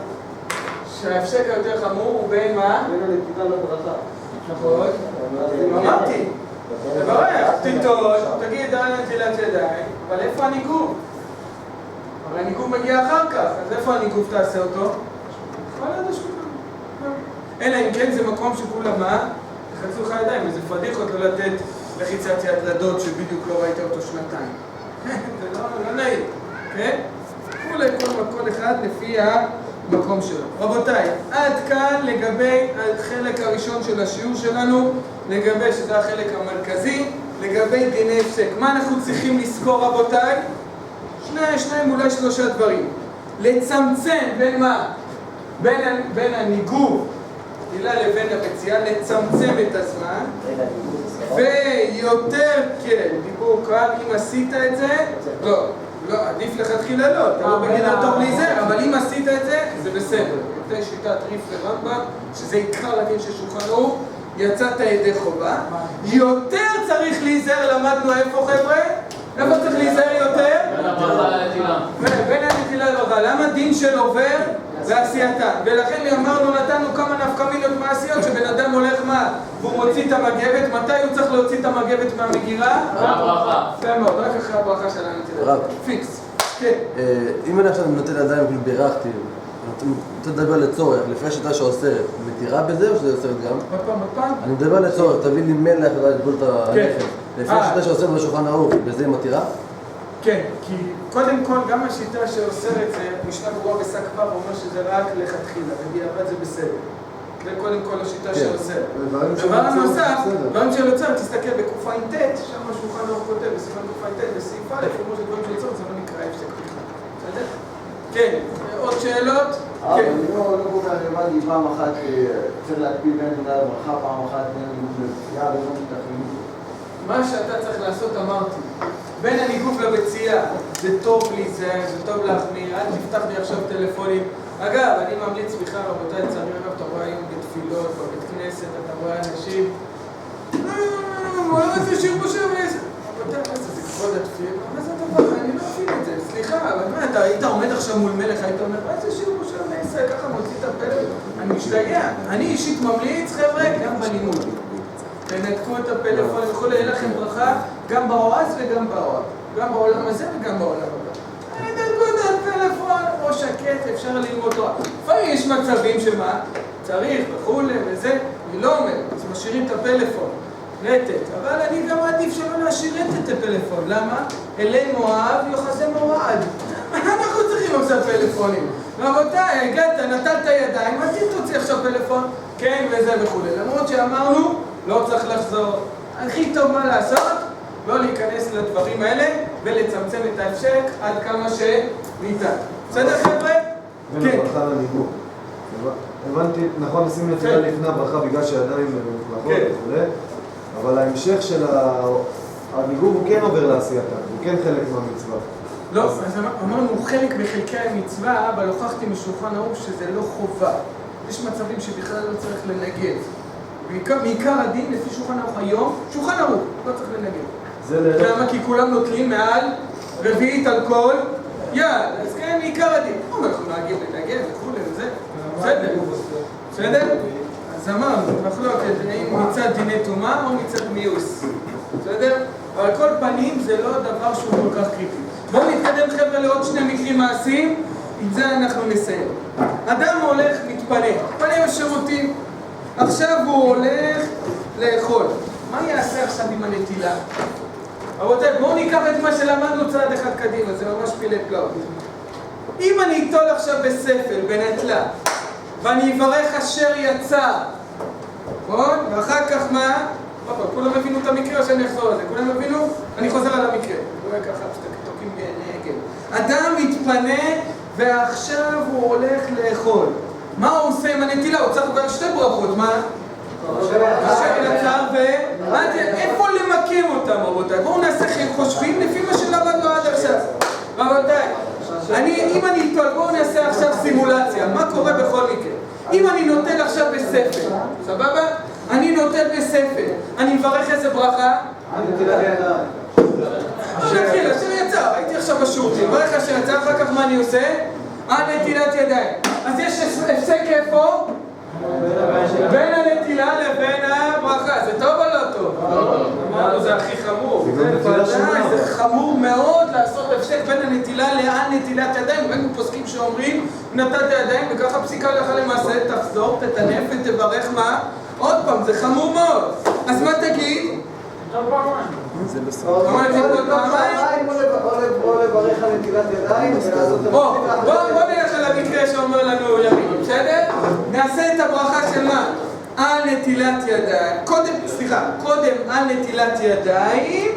שההפסק היותר חמור הוא בין מה? בין הנטילה לברכה. נכון. אמרתי. תברך, תיטול, תגיד נטילת ידיים, אבל איפה הניגוב? הרי הניגוב מגיע אחר כך, אז איפה הניגוב תעשה אותו? כל עד השולחן. אלא אם כן זה מקום שכולם מה? יחצו לך ידיים, וזה פדיחות לא לתת לחיצת יד לדוד שבדיוק לא ראית אותו 2 שנתיים. זה לא נעים, כן? כל אחד לפי המקום שלו. רבותיי, עד כאן לגבי החלק הראשון של השיעור שלנו, לגבי שזה החלק המרכזי, לגבי דיני הפסק. מה אנחנו צריכים לזכור רבותיי? שניים אולי 3 דברים. לצמצם בין מה? בין הניגוב נטילה לבין הפציעה, לצמצם את הזמן, ויותר, כן, דיבור קל, אם עשית את זה, לא, לא, עדיף לכתחילה לא, אתה לא בגדר טוב להיזהר, אבל אם עשית את זה, זה בסדר. זה שיטת ריף לרמב"ם, שזה עיקר הדין של שולחן ערוך, יצאת ידי חובה. יותר צריך להיזהר, למדנו איפה חבר'ה? איפה צריך להיזהר יותר? בין הברכה לנטילה. בין הנטילה לברכה. למה דין של עובר ועשייתה? ולכן אמרנו, נתנו כמה נפקמינות מעשיות, שבן אדם הולך מה? והוא מוציא את המגבת, מתי הוא צריך להוציא את המגבת מהמגירה? מהברכה. יפה מאוד, רק אחרי הברכה של הנטילה. רב. פיקס. כן. אם אני עכשיו נותן ידיים כאילו בירכתי, אתה מדבר לצורך, לפי השיטה שאוסרת, מתירה בזה או שזה אוסרת גם? עוד פעם? אני מדבר לצורך, תביא לי מלח, אתה יודע, לגבול את הלחם. לפי השיטה שאוסרת בשולחן ערוך, בזה מתירה? כן, כי קודם כל גם השיטה שאוסרת זה משנה ברורה בשק כבר, אומר שזה רק לכתחילה, בדיעבד זה בסדר. זה קודם כל השיטה שאוסרת. דבר הנוסף, דברים של יוצר, תסתכל בק"ט, שם השולחן ערוך כותב, בסימן ק"ט, בסעיף א', כמו שדברים של יוצר, זה לא נקרא הפסק בכלל. בסדר? כן, עוד שאלות? אבל אני לא כל כך הבנתי פעם אחת צריך להקפיד בין תודה לברכה, פעם אחת בין ניגוף לבציעה ולא מתכננים. מה שאתה צריך לעשות אמרתי, בין הניגוף לבציעה, זה טוב להיזהר, זה טוב להחמיר, אל תפתח לי עכשיו טלפונים. אגב, אני ממליץ בכלל, רבותיי, לצערי הרב, אתה רואה היום בתפילות, בבית כנסת, אתה רואה אנשים, מה זה שירבו שם איזה? רבותיי, מה זה כבוד התפילה? מה זה הדבר? אני לא אפעיל את זה, סליחה, אבל מה, אתה היית עומד עכשיו מול מלך, היית אומר, מה זה שירבו שם איזה? ככה מוציא את הפלאפון, אני משתגע. אני אישית ממליץ, חבר'ה, גם בלימוד. תנתקו את הפלאפון, יכול להיות לכם ברכה גם באוהז וגם באוהב, גם בעולם הזה וגם בעולם הבא. תנתקו את הפלאפון, או שקט, אפשר ללמוד תורה. לפעמים יש מצבים שמה? צריך וכולי וזה, אני לא אומר, אז משאירים את הפלאפון, רטט, אבל אני גם עדיף שלא להשאיר רטט את הפלאפון, למה? אלי מואב יוחזה מועד. אנחנו צריכים עכשיו פלאפונים. רבותיי, הגעת, נטלת ידיים, אז תוציא עכשיו פלאפון, כן וזה וכולי. למרות שאמרנו, לא צריך לחזור. הכי טוב מה לעשות? לא להיכנס לדברים האלה ולצמצם את ההפסק עד כמה שניתן. בסדר חבר'ה? בין כן. הברכה לניגוף. הבנתי, נכון לשים נטילה לפני הברכה בגלל שידיים מלוכלכות וכו', אבל ההמשך של הניגוף הוא כן עובר לעשייתה, הוא כן חלק מהמצווה. לא, אז אמרנו חלק מחלקי המצווה, אבל הוכחתי משולחן ערוך שזה לא חובה. יש מצבים שבכלל לא צריך לנגד. בעיקר הדין לפי שולחן ערוך היום, שולחן ערוך, לא צריך לנגד. למה? כי כולם נוטלים מעל רביעית על כל יד. אז כן, בעיקר הדין. אנחנו נהגים לנגד וכולי וזה. בסדר? בסדר? אז אמרנו, מחלוקת, האם מצד דיני טומאה או מצד מיוס. בסדר? אבל כל פנים זה לא דבר שהוא כל כך קריטי. בואו נתקדם חבר'ה לעוד שני מקרים מעשיים, עם זה אנחנו נסיים. אדם הולך מתפנה בשירותים, עכשיו הוא הולך לאכול. מה יעשה עכשיו עם הנטילה? רבותיי, בואו ניקח את מה שלמדנו צעד אחד קדימה, זה ממש פילי פלאות. אם אני אטול עכשיו בספל, בנטלה, ואני אברך אשר יצא, נכון? ואחר כך מה? כולם הבינו את המקרה או שאני אחזור על זה? כולם הבינו? אני חוזר על המקרה. רואה ככה, שתוקעים נגל. אדם מתפנה ועכשיו הוא הולך לאכול. מה הוא עושה עם הנטילה? הוא צריך כבר שתי ברכות, מה? אשר יצא איפה למקם אותם, רבותיי? בואו נעשה חושבים לפי מה שלמדנו עד עכשיו. רבותיי, אם אני אטול, בואו נעשה עכשיו סימולציה. מה קורה בכל מקרה? אם אני נוטל עכשיו בספל, סבבה? אני נוטל בספל, אני מברך איזה ברכה? אשר יצא, הייתי עכשיו בשירותים, מברך אשר יצא, אחר כך מה אני עושה? נטילת ידיים. אז יש הפסק איפה? בין הנטילה לבין הברכה. זה טוב או לא טוב? אמרנו, זה הכי חמור. זה חמור מאוד לעשות הפסק בין הנטילה לנטילת ידיים. ראינו פוסקים שאומרים, נטלת ידיים וככה פסיקה לך למעשה, תחזור, תטנף ותברך מה? עוד פעם, זה חמור מאוד. אז מה תגיד? זה בסדר. או לברך על נטילת ידיים ולעשות את בוא נלך על המקרה שאומר לנו ימין, בסדר? נעשה את הברכה של מה? על נטילת ידיים, קודם על נטילת ידיים,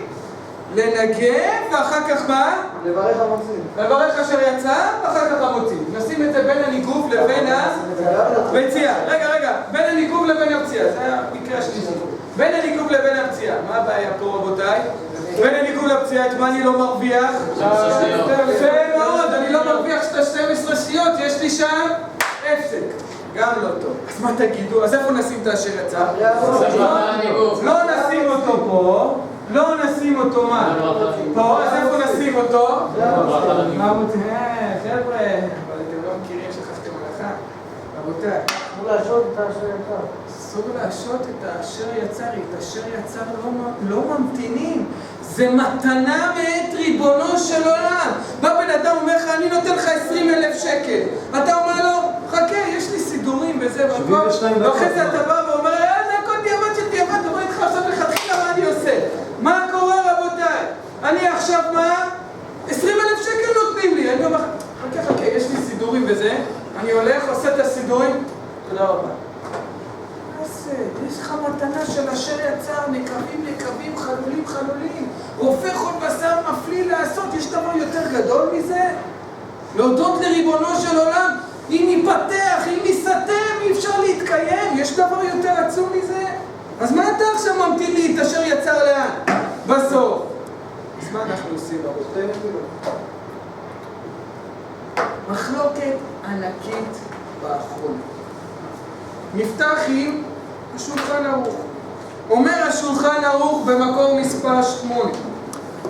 לנגב, ואחר כך מה? לברך המוציא. לברך אשר יצא, ואחר כך המוציא. נשים את זה בין הניגוף לבין הבציעה. רגע, בין הניגוף לבין הבציעה, זה המקרה השלישי. בין הניגוב לבין הפציעה. מה הבעיה פה רבותיי? בין הניגוב לפציעה, את מה אני לא מרוויח? יפה מאוד, אני לא מרוויח את ה-12 שניות, יש לי שם הפסק. גם לא טוב. אז מה תגידו? אז איפה נשים את האשר יצא? לא נשים אותו פה. לא נשים אותו מה? פה, אז איפה נשים אותו? מה רוצים? חבר'ה, אבל אתם לא מכירים שכחתם מלאכה. רבותיי. אסור להשעות את האשר יצר. אסור להשעות את האשר יצר. את אשר יצר לא ממתינים. זה מתנה מאת ריבונו של עולם. בא בן אדם אומר לך, אני נותן לך 20,000 שקל. אתה אומר לו, חכה, יש לי סידורים וזה והכל. ואחרי זה אתה בא ואומר, זה הכל דיעבד של דיעבד. אתה אומר איתך עכשיו לכתחילה מה אני עושה. מה קורה רבותיי? אני עכשיו מה? 20,000 שקל נותנים לי. אני אומר, חכה, יש לי סידורים וזה. אני הולך, עושה את הסידורים. תודה רבה. יש לך מתנה של אשר יצר, נקבים, חלולים. רופא כל בשר מפליא לעשות. יש דבר יותר גדול מזה? להודות לריבונו של עולם. אם ייפתח, אם ייסתם, אי אפשר להתקיים. יש דבר יותר עצום מזה? אז מה אתה עכשיו ממתין לי את אשר יצר לאן? בסוף. אז מה אנחנו עושים רבותינו? מחלוקת ענקית באחרונה. נפתח עם השולחן ערוך. אומר השולחן ערוך במקור מספר 8.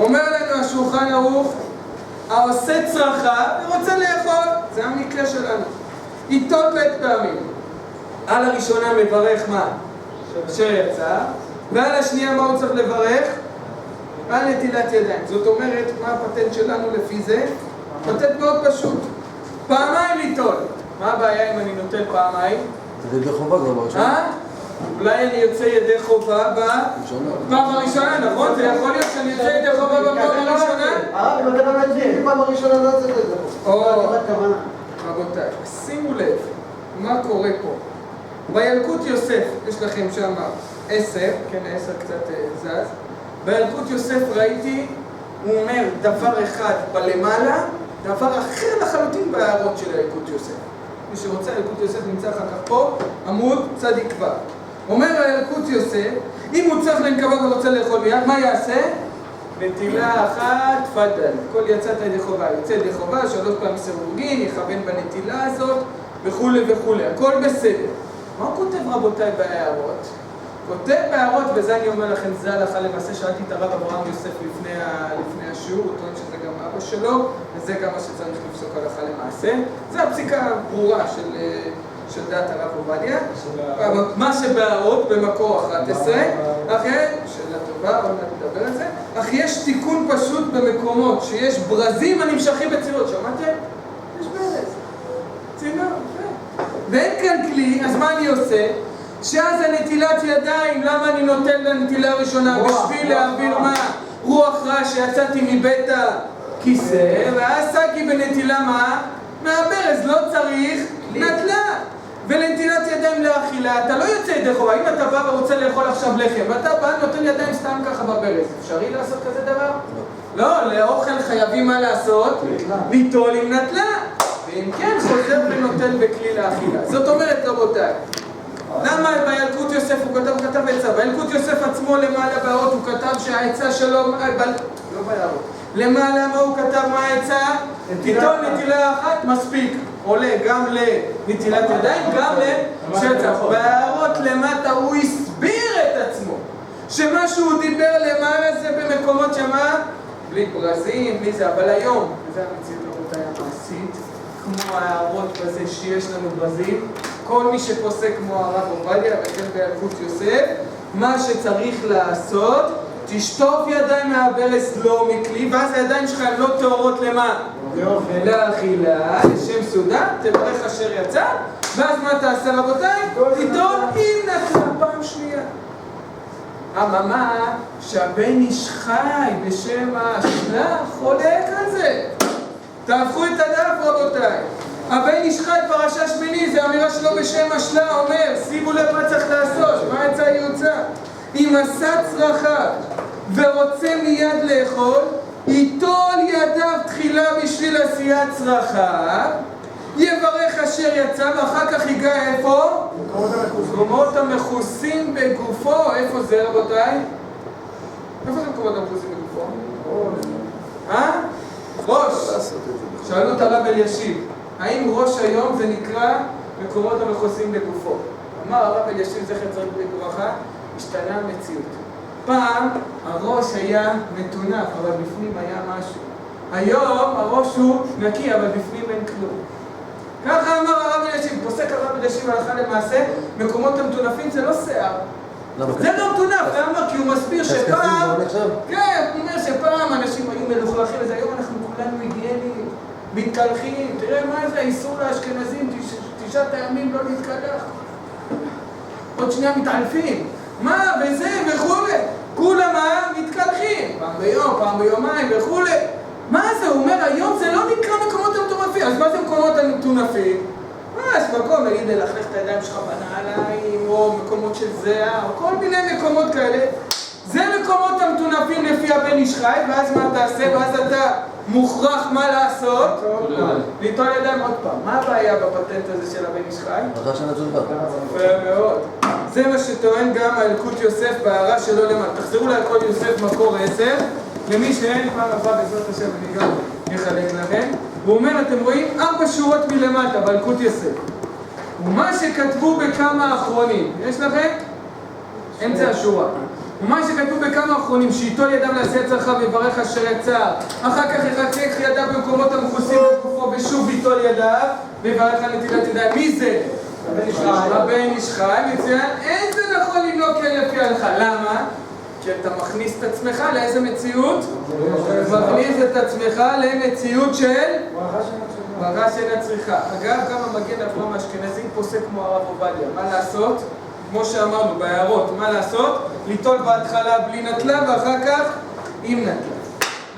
אומר לנו השולחן ערוך, העושה צרכה ורוצה לאכול, זה המקרה שלנו. איתות בית פעמים. על הראשונה מברך מה? אשר יצא. ועל השנייה מה הוא צריך לברך? על נטילת ידיים. זאת אומרת, מה הפטנט שלנו לפי זה? פטנט מאוד פשוט. פעמיים ליטול. מה הבעיה אם אני נוטל פעמיים? זה ידי חובה כבר בראשונה. אולי אני יוצא ידי חובה בפעם הראשונה, נכון? זה יכול להיות שאני יוצא ידי חובה בפעם הראשונה? אם אתה באמת זה, פעם הראשונה לא צריך את זה. רבותיי, שימו לב מה קורה פה. בילקוט יוסף, יש לכם שם 10, כן, 10 קצת זז. בילקוט יוסף ראיתי, הוא אומר דבר אחד בלמעלה, דבר אחר לחלוטין בהערות של הילקוט יוסף. מי שרוצה, הילקוט יוסף נמצא אחר כך פה, עמוד צדיק כבר. אומר הילקוט יוסף, אם הוא צריך לנקבה ורוצה לאכול מיד, מה יעשה? נטילה אחת, תפדל. כל יצאת ידי חובה, יוצא ידי חובה, 3 פעמים סירוגין, יכוון בנטילה הזאת, וכולי וכולי. הכל בסדר. מה הוא כותב רבותיי בהערות? כותב בהערות, וזה אני אומר לכם, זה הלכה למעשה, שאלתי את הרב אברהם יוסף לפני השיעור, הוא טוען שזה גם אבא שלו, וזה גם מה שצריך לפסוק הלכה למעשה. זה הפסיקה הברורה של דעת הרב עובדיה. מה שבהערות במקור 11, שאלה טובה, עוד מעט נדבר על זה, אך יש תיקון פשוט במקומות שיש ברזים הנמשכים בצירות, שמעתם? יש ברז. צינור, ואין כאן כלי, אז מה אני עושה? שאז הנטילת ידיים, למה אני נותן לנטילה הראשונה? בשביל להעביר מה? רוח רע שיצאתי מבית הכיסא, ואז סגי בנטילה מה? מהברז, לא צריך נטלה. ולנטילת ידיים לאכילה, אתה לא יוצא ידי חובה. אם אתה בא ורוצה לאכול עכשיו לחם, ואתה בא נותן ידיים סתם ככה בברז, אפשרי לעשות כזה דבר? לא, לאוכל חייבים מה לעשות? ליטול עם נטלה. ואם כן, חוזר ונוטל בכלי לאכילה. זאת אומרת, רבותיי, למה בילקוט יוסף הוא כתב עצה? בילקוט יוסף עצמו למעלה בהערות הוא כתב שהעצה שלו, לא בהערות, למעלה מה הוא כתב מה העצה? תיטול נטילה אחת מספיק, עולה גם לנטילת ידיים, גם לשצח. בהערות למטה הוא הסביר את עצמו, שמה שהוא דיבר למעלה זה במקומות שמה? בלי ברזים, בלי זה, אבל היום, וזה המציאות רבותיי המעשית, כמו ההערות בזה שיש לנו ברזים, כל מי שפוסק כמו הרב עובדיה וכן בילקוט יוסף, מה שצריך לעשות, תשטוף ידיים מהברז לא מכלי, ואז הידיים שלך הן לא טהורות למה? לאכילה, לשם סעודה, תברך אשר יצא, ואז מה תעשה רבותיי? תיטול עם נטלה פעם שנייה. אממה, שהבן איש חי בשם השלח חולק על זה. תהפכו את הדף רבותיי. הבן איש חי פרשה שמיני, זה אמירה שלו בשם השלה, אומר, שימו לב מה צריך לעשות, מה יצא יוצא. אם עשה צרכה ורוצה מיד לאכול, ייטול ידיו תחילה בשביל עשיית צרכה, יברך אשר יצא, ואחר כך ייגע איפה? מקומות המכוסים בגופו. איפה זה רבותיי? איפה זה מקומות המכוסים בגופו? ראש. שאלו את הרב אלישיב, האם ראש היום זה נקרא מקומות המכוסים בגופו? אמר הרב אלישיב זכר צדיק לברכה, השתנה המציאות. פעם הראש היה מטונף, אבל בפנים היה משהו. היום הראש הוא נקי, אבל בפנים אין כלום. ככה אמר הרב אלישיב, פוסק הרב אלישיב הלכה למעשה, מקומות המטונפים זה לא שיער. זה לא מטונף, למה? כי הוא מסביר שפעם, כן, הוא אומר שפעם אנשים היו מלוכלכים, אז היום אנחנו כולנו היגיינים, מתקלחים, תראה מה זה, האיסור לאשכנזים, 9 ימים לא להתקלח. עוד שנייה מתעלפים. מה וזה וכולי. כולם מתקלחים. פעם ביום, פעם ביומיים וכולי. מה זה? הוא אומר, היום זה לא נקרא מקומות המטונפים. אז מה זה מקומות המטונפים? יש מקום, נגיד, ללכלך את הידיים שלך בנעליים, או מקומות של זהה, או כל מיני מקומות כאלה. זה מקומות המטונפים לפי הבן איש חי, ואז מה תעשה? ואז אתה מוכרח מה לעשות? ליטול ידיים עוד פעם. מה הבעיה בפטנט הזה של הבן איש חי? ברכה שנה צולבה. יפה מאוד. זה מה שטוען גם האלקוט יוסף בהערה שלו למטה. תחזרו לאלקוט יוסף מקור 10, למי שאין פעם הבאה בעזרת השם אני גם יחלק לכם. הוא אומר, אתם רואים 4 שורות מלמטה באלקוט יוסף. ומה שכתבו בכמה האחרונים, יש לכם? אמצע השורה. ומה שכתבו בכמה האחרונים, שיטול ידם לעשיית צרכה ויברך אשר יצא, אחר כך יחזק ידיו במקומות המכוסים בגופו ושוב ייטול ידיו ויברך על נטילת ידיים. מי זה? הבן איש חי, מצוין. אין זה נכון לנהוג כן לפי ההלכה. למה? כי אתה מכניס את עצמך לאיזה מציאות? מכניס את עצמך למציאות של ברכה שאינה צריכה. אגב, גם המגן אברהם האשכנזי פוסק כמו הרב עובדיה. מה לעשות? כמו שאמרנו בהערות, מה לעשות? ליטול בהתחלה בלי נטלה ואחר כך עם נטלה.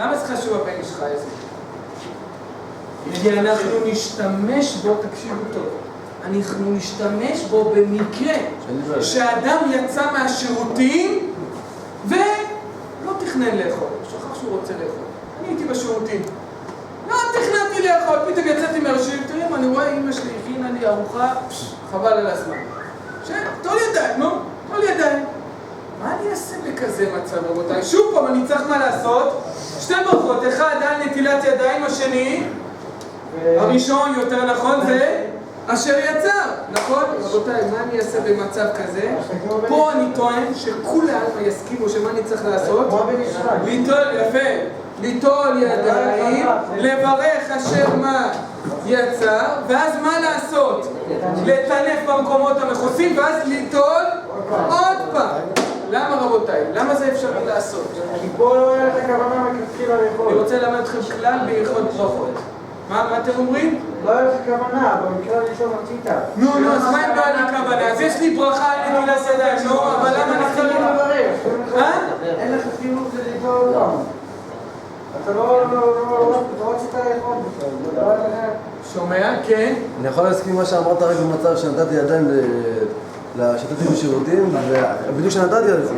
למה זה חשוב הבן איש חי הזה? כי אנחנו נשתמש בו, תקשיבו טוב, אנחנו נשתמש בו במקרה שאדם יצא מהשירותים ולא תכנן לאכול, שכח שהוא רוצה לאכול. אני הייתי בשירותים, לא תכננתי לאכול, פתאום יצאתי מהשירותים, אני רואה אמא שלי הכינה לי ארוחה, חבל על הזמן. תול ידיים, נו, תול ידיים. מה אני אעשה בכזה מצב, רבותיי? שוב פעם, אני צריך מה לעשות? 2 ברכות, אחד על נטילת ידיים, השני, הראשון יותר נכון זה אשר יצא, נכון? רבותיי, מה אני אעשה במצב כזה? פה אני טוען שכולם יסכימו שמה אני צריך לעשות? ליטול, יפה, ליטול ידיים, לברך אשר מה יצא, ואז מה לעשות? לטנף במקומות המכוסים, ואז ליטול עוד פעם. למה רבותיי? למה זה אפשרי לעשות? כי פה לא היה לך כוונה מכתחילה לאכול. אני רוצה ללמד אתכם כלל בהלכות ברכות. מה אתם אומרים? לא היה לך כוונה, במקרה הראשון רצית. נו, אז מה אם לא היה לי כוונה? אז יש לי ברכה על נטילת ידיים, נו, אבל למה אני צריך לברך? אין לך חיוב לליטול אותם. אתה לא רצית לאכול בכלל. שומע? כן. אני יכול להסכים מה שאמרת רק במצב שנתתי ידיים שתתי בשירותים, ובדיוק שנתתי על זה,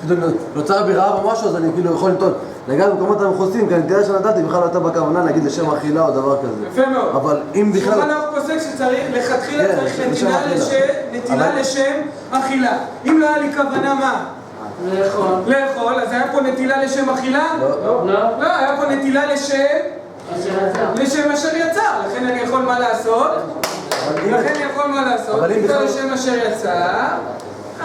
פתאום נוצר בי רעב או משהו, אז אני כאילו יכול לטעות. נגד במקומות המכוסים, כי הנטילה שנתתי בכלל לא הייתה בכוונה, נגיד לשם אכילה או דבר כזה. יפה מאוד. אבל אם בכלל... שולחן ערוך פוסק שצריך, לכתחילה צריך נטילה לשם אכילה. אם לא היה לי כוונה מה? לאכול, אז היה פה נטילה לשם אכילה? לא, היה פה נטילה לשם אשר יצא. לכן אני יכול מה לעשות? נטילה לשם אשר יצא.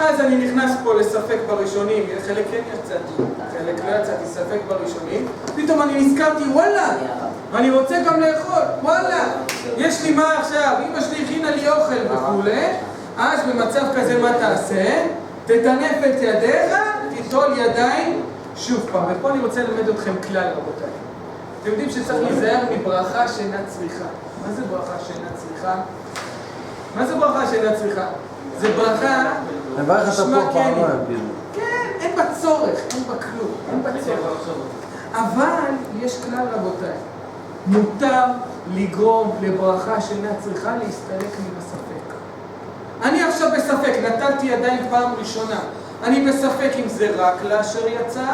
אז אני נכנס פה לספק בראשונים, חלק כן יצאתי, חלק לא יצאתי, ספק בראשונים. פתאום אני נזכרתי, וואלה, אני רוצה גם לאכול, וואלה, יש לי מה עכשיו, אמא שלי הכינה לי אוכל וכולי. אז במצב כזה מה תעשה? תטנף את ידיך, תיטול ידיים שוב פעם. ופה אני רוצה ללמד אתכם כלל, רבותיי. אתם יודעים שצריך להיזהר מברכה שאינה צריכה. מה זה ברכה שאינה צריכה? מה זה ברכה שאינה צריכה? זה ברכה נשמע כן. כן, אין בה צורך, אין בה כלום, אין בה צורך. אבל יש כלל רבותיי, מותר לגרום לברכה שאינה צריכה להסתלק מן הספק. אני עכשיו בספק, נטלתי ידיים פעם ראשונה, אני בספק אם זה רק לאשר יצא,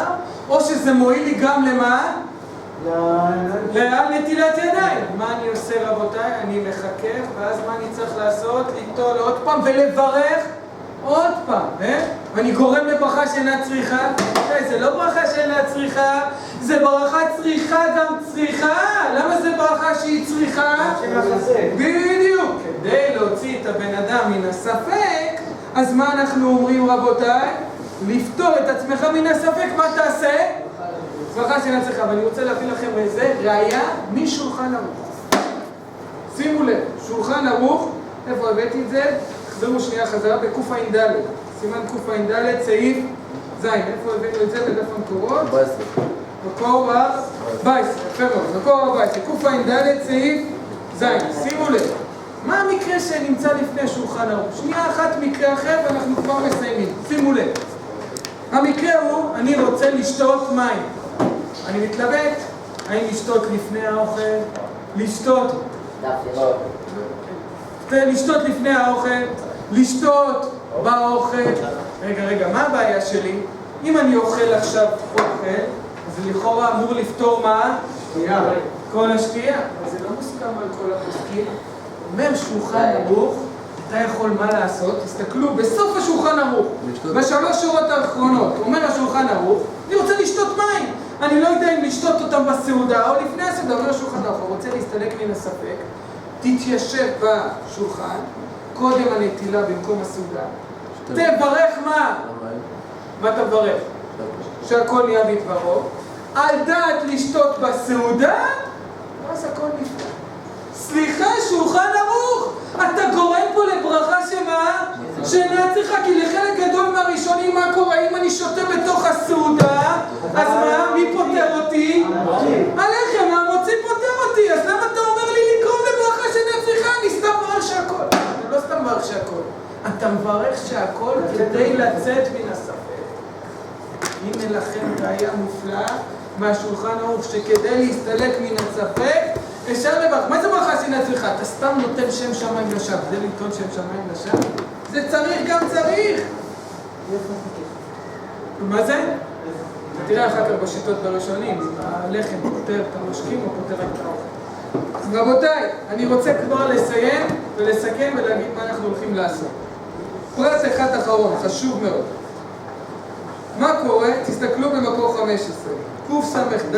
או שזה מועיל לי גם למה? לנטילת ידיים. מה אני עושה רבותיי? אני מחכך, ואז מה אני צריך לעשות? ליטול עוד פעם ולברך עוד פעם, ואני גורם לברכה שאינה צריכה. זה לא ברכה שאינה צריכה, זה ברכה צריכה גם צריכה. למה זה ברכה שהיא צריכה? בדיוק, כדי להוציא את הבן אדם מן הספק. אז מה אנחנו אומרים רבותיי? לפתור את עצמך מן הספק, מה תעשה? ברכה שאינה צריכה. ואני רוצה להביא לכם איזה ראיה משולחן ערוך. שימו לב, שולחן ערוך, איפה הבאתי את זה? תחזרו שנייה חזרה בקע"ד, סימן קע"ד, סעיף ז'. איפה הבאנו את זה? בדף המקורות? 14. מקור 14, יפה מאוד, מקור 14, קע"ד, סעיף ז'. שימו לב, מה המקרה שנמצא לפני שולחן ערוך? שנייה אחת מקרה אחר ואנחנו כבר מסיימים. שימו לב, המקרה הוא, אני רוצה לשתות מים. אני מתלבט, האם לשתות לפני האוכל, לשתות לפני האוכל, לשתות באוכל. רגע, מה הבעיה שלי? אם אני אוכל עכשיו אוכל, אז לכאורה אמור לפתור מה? שתייה. כל השתייה. אבל זה לא מוסכם על כל הפוסקים. אומר שולחן ערוך, אתה יכול מה לעשות? תסתכלו בסוף השולחן ערוך, בשלוש שורות האחרונות. אומר השולחן ערוך, אני רוצה לשתות מים. אני לא יודע אם לשתות אותם בסעודה או לפני הסעודה. אומר השולחן ערוך, הוא רוצה להסתלק מן הספק. תתיישב בשולחן, קודם הנטילה במקום הסעודה. תברך מה? מה תברך? שהכל נהיה בדברו. על דעת לשתות בסעודה, אז הכל נפתח. סליחה, שולחן ערוך, אתה גורם פה לברכה שמה? שאינה צריכה, כי לחלק גדול מהראשונים מה קורה? אם אני שותה בתוך הסעודה, אז מה? מי פותר אותי? הלחם, המוציא פותר אותי, אז למה אתה אומר לי לגרום לברכה שאינה צריכה? אני סתם מברך שהכל. אתה לא סתם מברך שהכל, אתה מברך שהכל כדי לצאת מן הספק. הנה לכם ראיה מופלאה מהשולחן ערוך, שכדי להסתלק מן הספק אפשר לברך. מה זה ברכה שאינה צריכה? אתה סתם נותן שם שמיים לשווא. זה לנתון שם שמיים לשווא? זה צריך גם צריך. מה זה? תראה אחר כך בשיטות בראשונים, הלחם פותר את המשקים או פותר את האוכל. רבותיי, אני רוצה כבר לסיים ולסכם ולהגיד מה אנחנו הולכים לעשות. פרט אחד אחרון, חשוב מאוד. מה קורה? תסתכלו במקור 15, קס"ד,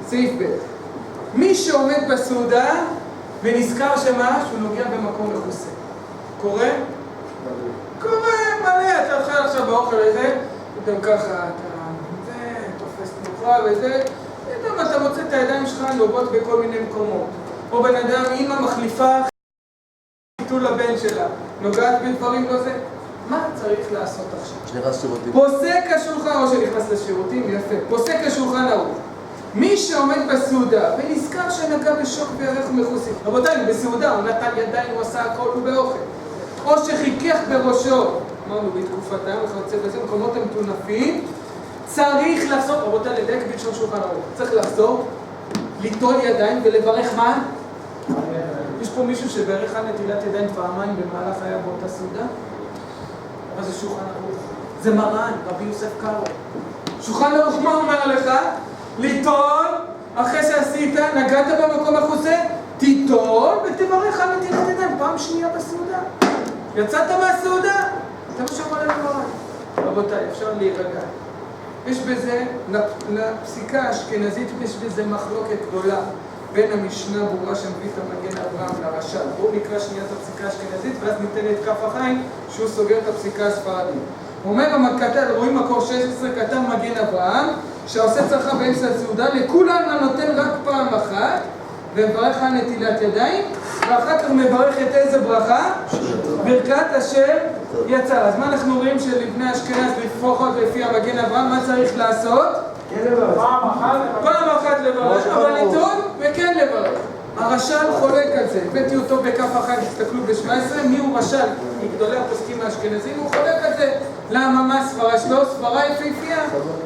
סעיף ב'. מי שעומד בסעודה ונזכר שמה? שהוא נוגע במקום מכוסה. קורה? קורה מלא, אתה אוכל עכשיו באוכל הזה, וגם ככה אתה תופס תנוחה וזה, וגם אתה מוצא את הידיים שלך נוגעות בכל מיני מקומות. או בן אדם, אמא מחליפה חיתול לבן שלה, נוגעת בדברים לא זה. מה צריך לעשות עכשיו? שנכנס שירותים. פוסק השולחן, או שנכנס לשירותים, יפה. פוסק השולחן ערוך. מי שעומד בסעודה ונזכר שנגע בשוק וירך ומכוסים. רבותיי, בסעודה הוא נתן ידיים, הוא עשה הכל, הוא באוכל. או שחיכך בראשו, אמרנו בתקופתם, וכיוצא בזה, מקומות המטונפים, צריך לחזור, רבותיי, לדייק בלשון שולחן ערוך. צריך לחזור, ליטול ידיים ולברך מה? יש פה מישהו שברך על נטילת ידיים פעמיים במהלך היה באותה סעודה? מה זה שולחן ערוך? זה מרן, רבי יוסף קארו. שולחן ערוך מה אומר לך? ליטול, אחרי שעשית, נגעת במקום מכוסה, תיטול ותברך על נטילת ידיים פעם שנייה בסעודה. יצאת מהסעודה? זה מה שאומר לנו מרן. רבותיי, אפשר להירגע. יש בזה, לפסיקה האשכנזית, יש בזה מחלוקת גדולה בין המשנה ברורה שמביא את המגן אברהם לרש"ל. בואו נקרא שנייה את הפסיקה האשכנזית ואז ניתן את כף החיים שהוא סוגר את הפסיקה הספרדית. אומר המקטן, רואים מקור 16, כתב מגן אברהם שעושה צרכה באמצע הסעודה, לכולם הנותן רק פעם אחת ומברך על נטילת ידיים, ואחר כך מברך את איזה ברכה? ברכת אשר יצא. אז מה אנחנו רואים שלבני אשכנז לפחות לפי המגן אברהם, מה צריך לעשות? פעם אחת לברך, אבל לטעון וכן לברך. הרש"ל חולק על זה, הבאתי אותו בכף אחת, תסתכלו ב-17, מי הוא רש"ל? מגדולי הפוסקים האשכנזים, הוא חולק על זה. למה? מה סברה שלו? סברה יפהפייה,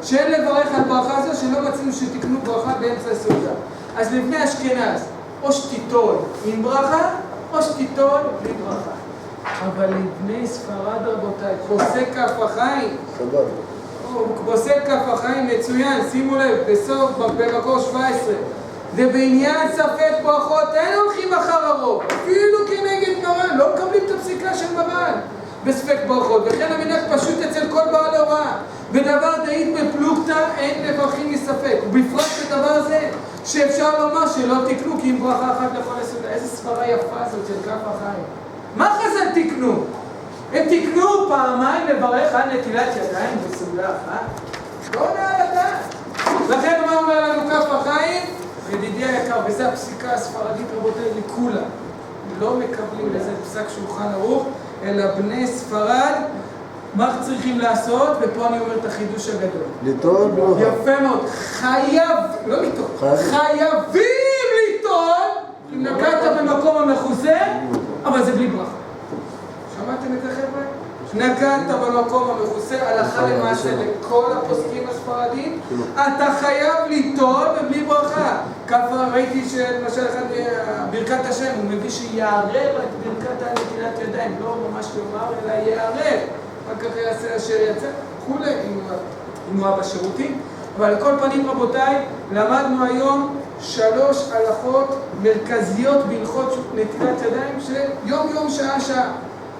שאין לברך על ברכה הזו, שלא מצאנו שתקנו ברכה באמצע הסעודה. אז לבני אשכנז, או שתיטול עם ברכה, או שתיטול בלי ברכה. אבל לבני ספרד רבותיי, פוסק כף החיים, פוסק כף החיים מצוין, שימו לב, בסוף, במקור 17. ובעניין ספק ברכות אין הולכים אחר הרוב, אפילו כנגד מרן, לא מקבלים את הפסיקה של מרן בספק ברכות, וכן המנהג פשוט אצל כל בעל הוראה. בדבר דאית בפלוגתא אין מברכים מספק, ובפרט בדבר הזה שאפשר לומר שלא תקנו כי אם ברכה אחת לכל הסעודה. איזה ספרה יפה הזאת של כף החיים. מה חז"ל תקנו? הם תקנו פעמיים לברך על נטילת ידיים בסעודה אחת? לא עולה על הדעת. לכן מה אומר לנו כף החיים? ידידי היקר, וזו הפסיקה הספרדית רבותיי לכולה. לא מקבלים לזה פסק שולחן ערוך, אלא בני ספרד, מה צריכים לעשות? ופה אני אומר את החידוש הגדול. ליטול ברכה. יפה מאוד. לא ליטול. חייבים ליטול, אם נגעת במקום המכוסה, אבל זה בלי ברכה. שמעתם את זה חבר'ה? נגעת במקום המכוסה, הלכה למעשה לכל הפוסקים הספרדים, אתה חייב ליטול ובלי ברכה. ככה ראיתי שלמשל אחד ברכת השם, הוא מביא שיערב את ברכת הנטילת ידיים, לא ממש לומר, אלא יערב. רק כך יעשה אשר יצא, כולי, אם הוא היה בשירותים. אבל לכל פנים רבותיי, למדנו היום 3 הלכות מרכזיות בהלכות נטילת ידיים, שיום יום שעה שעה.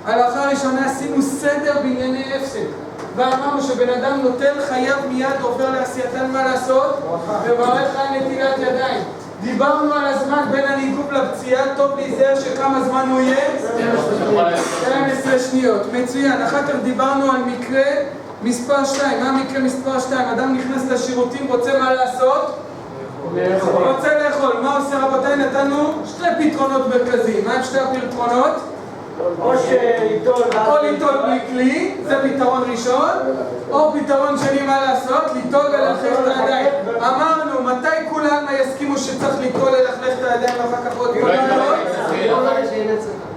ההלכה הראשונה עשינו סדר בענייני הפסק, ואמרנו שבן אדם נוטל חייב מיד עובר לעשייתן מה לעשות? וברך על נטילת ידיים. דיברנו על הזמן בין הניגוב לפציעה, טוב להיזהר שכמה זמן הוא יהיה? 12 שניות, מצוין. אחר כך דיברנו על מקרה מספר 2. מה מקרה מספר 2? אדם נכנס לשירותים, רוצה מה לעשות? רוצה לאכול. מה עושה רבותיי? נתנו 2 פתרונות מרכזיים. מה הם 2 הפתרונות? או ליטול בלי כלי, זה פתרון ראשון, או פתרון שני מה לעשות? ליטול וללכלך את הידיים. אמרנו, מתי כולם יסכימו שצריך ליטול וללכלך את הידיים ואחר כך עוד פתרונות?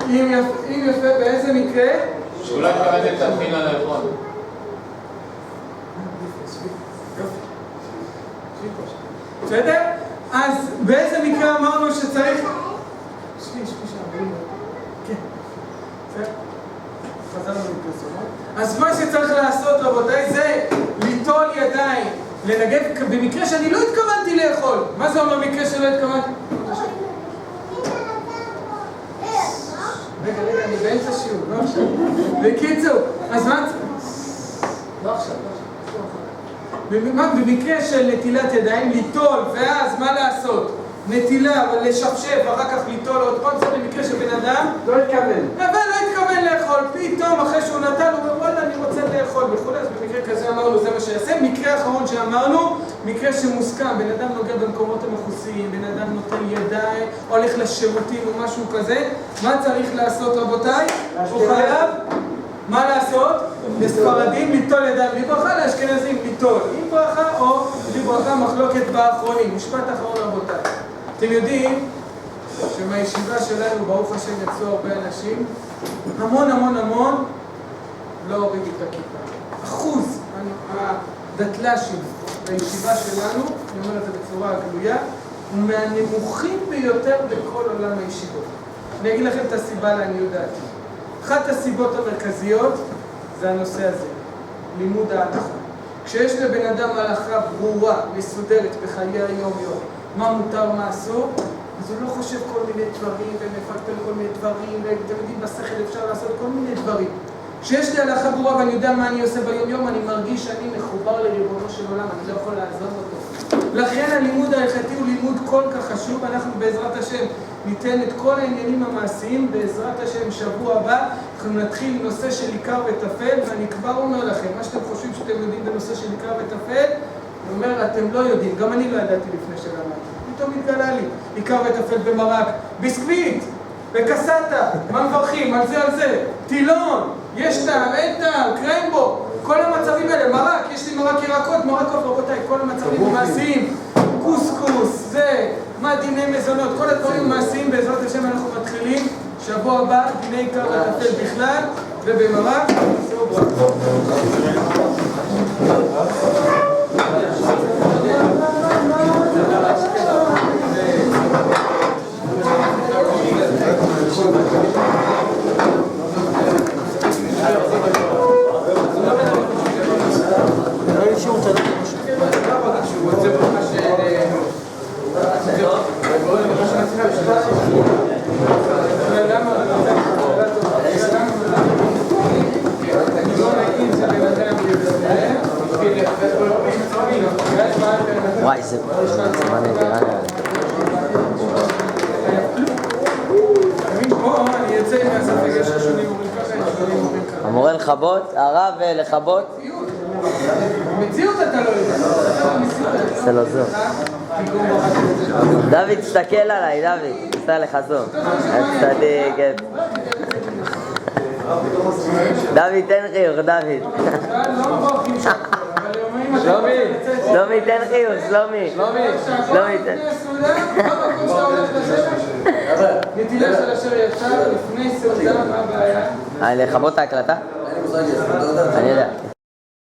אם יפה, באיזה מקרה? שאולי כרגע תתחיל על האכול. בסדר? אז באיזה מקרה אמרנו שצריך... אז מה שצריך לעשות רבותיי זה ליטול ידיים, לנגב, במקרה שאני לא התכוונתי לאכול. מה זה אומר במקרה שלא התכוונתי? רגע, אני באמצע שיעור, לא עכשיו. בקיצור, אז מה? לא עכשיו. במקרה של נטילת ידיים, ליטול, ואז מה לעשות? נטילה, לשפשף, אחר כך ליטול עוד פעם, זה במקרה שבן אדם לא התכוון. אבל לא התכוון לאכול, פתאום אחרי שהוא נטל, הוא אומר וואלה אני רוצה לאכול וכו', אז במקרה כזה אמרנו זה מה שיעשה. מקרה האחרון שאמרנו, מקרה שמוסכם, בן אדם נוגע במקומות המכוסים, בן אדם נוטל ידיים, הולך לשירותים או משהו כזה, מה צריך לעשות רבותיי? הוא חייב, מה לעשות? לספרדים ליטול ידיים בלי ברכה, לאשכנזים ליטול עם ברכה או בלי ברכה, מחלוקת באחרונים. משפט אחרון רבותיי, אתם יודעים שמהישיבה שלנו ברוך השם יצאו הרבה אנשים, המון לא הורידו את הכיפה. אחוז הדתל"שים בישיבה שלנו, אני אומר את זה בצורה גלויה, הוא מהנמוכים ביותר בכל עולם הישיבות. אני אגיד לכם את הסיבה לעניות דעתי. אחת הסיבות המרכזיות זה הנושא הזה, לימוד ההלכה. כשיש לבן אדם הלכה ברורה, מסודרת בחיי היום-יום, מה מותר, מה אסור, אז הוא לא חושב כל מיני דברים ומפלפל כל מיני דברים, ואתם יודעים, בשכל אפשר לעשות כל מיני דברים. כשיש לי הלכה ברורה ואני יודע מה אני עושה ביום-יום, אני מרגיש שאני מחובר לריבונו של עולם, אני לא יכול לעזוב אותו. לכן הלימוד ההלכתי הוא לימוד כל כך חשוב. אנחנו בעזרת השם ניתן את כל העניינים המעשיים, בעזרת השם שבוע הבא אנחנו נתחיל נושא של עיקר וטפל, ואני כבר אומר לכם, מה שאתם חושבים שאתם יודעים בנושא של עיקר וטפל, אני אומר, אתם לא יודעים, גם אני לא ידעתי לפני שלמדתי, פתאום התגלה לי, עיקר וטפל במרק, ביסקוויט, בקסטה, מה מברכים, על זה, טילון, יש טעם, אין טעם, קרמבו, כל המצבים האלה, מרק, יש לי מרק ירקות, מרק רבותיי, כל המצבים המעשיים, קוסקוס, זה, מה דיני מזונות, כל הדברים המעשיים בעזרת השם אנחנו מתחילים, שבוע הבא, דיני עיקר וטפל בכלל, ובמרק, זהו ברכה. לא נשאר אותנו. וואי, זה מה נדירה נראה לי. פה אני יוצא עם הספק, יש ראשונים אומרים ככה, יש ראשונים אומרים ככה. המורה לכבות, הרב לכבות. מציאות אתה לא יודע. זה לא זו. דוד, תסתכל עליי, דוד. תסתכל לך זו. צדיק. דוד, תן חיוך, דוד. שלומי, תן חיוך, שלומי. שלומי, תן. נטילה של אשר ישר לפני סעודה, מה הבעיה? לכבות את ההקלטה? אני יודע.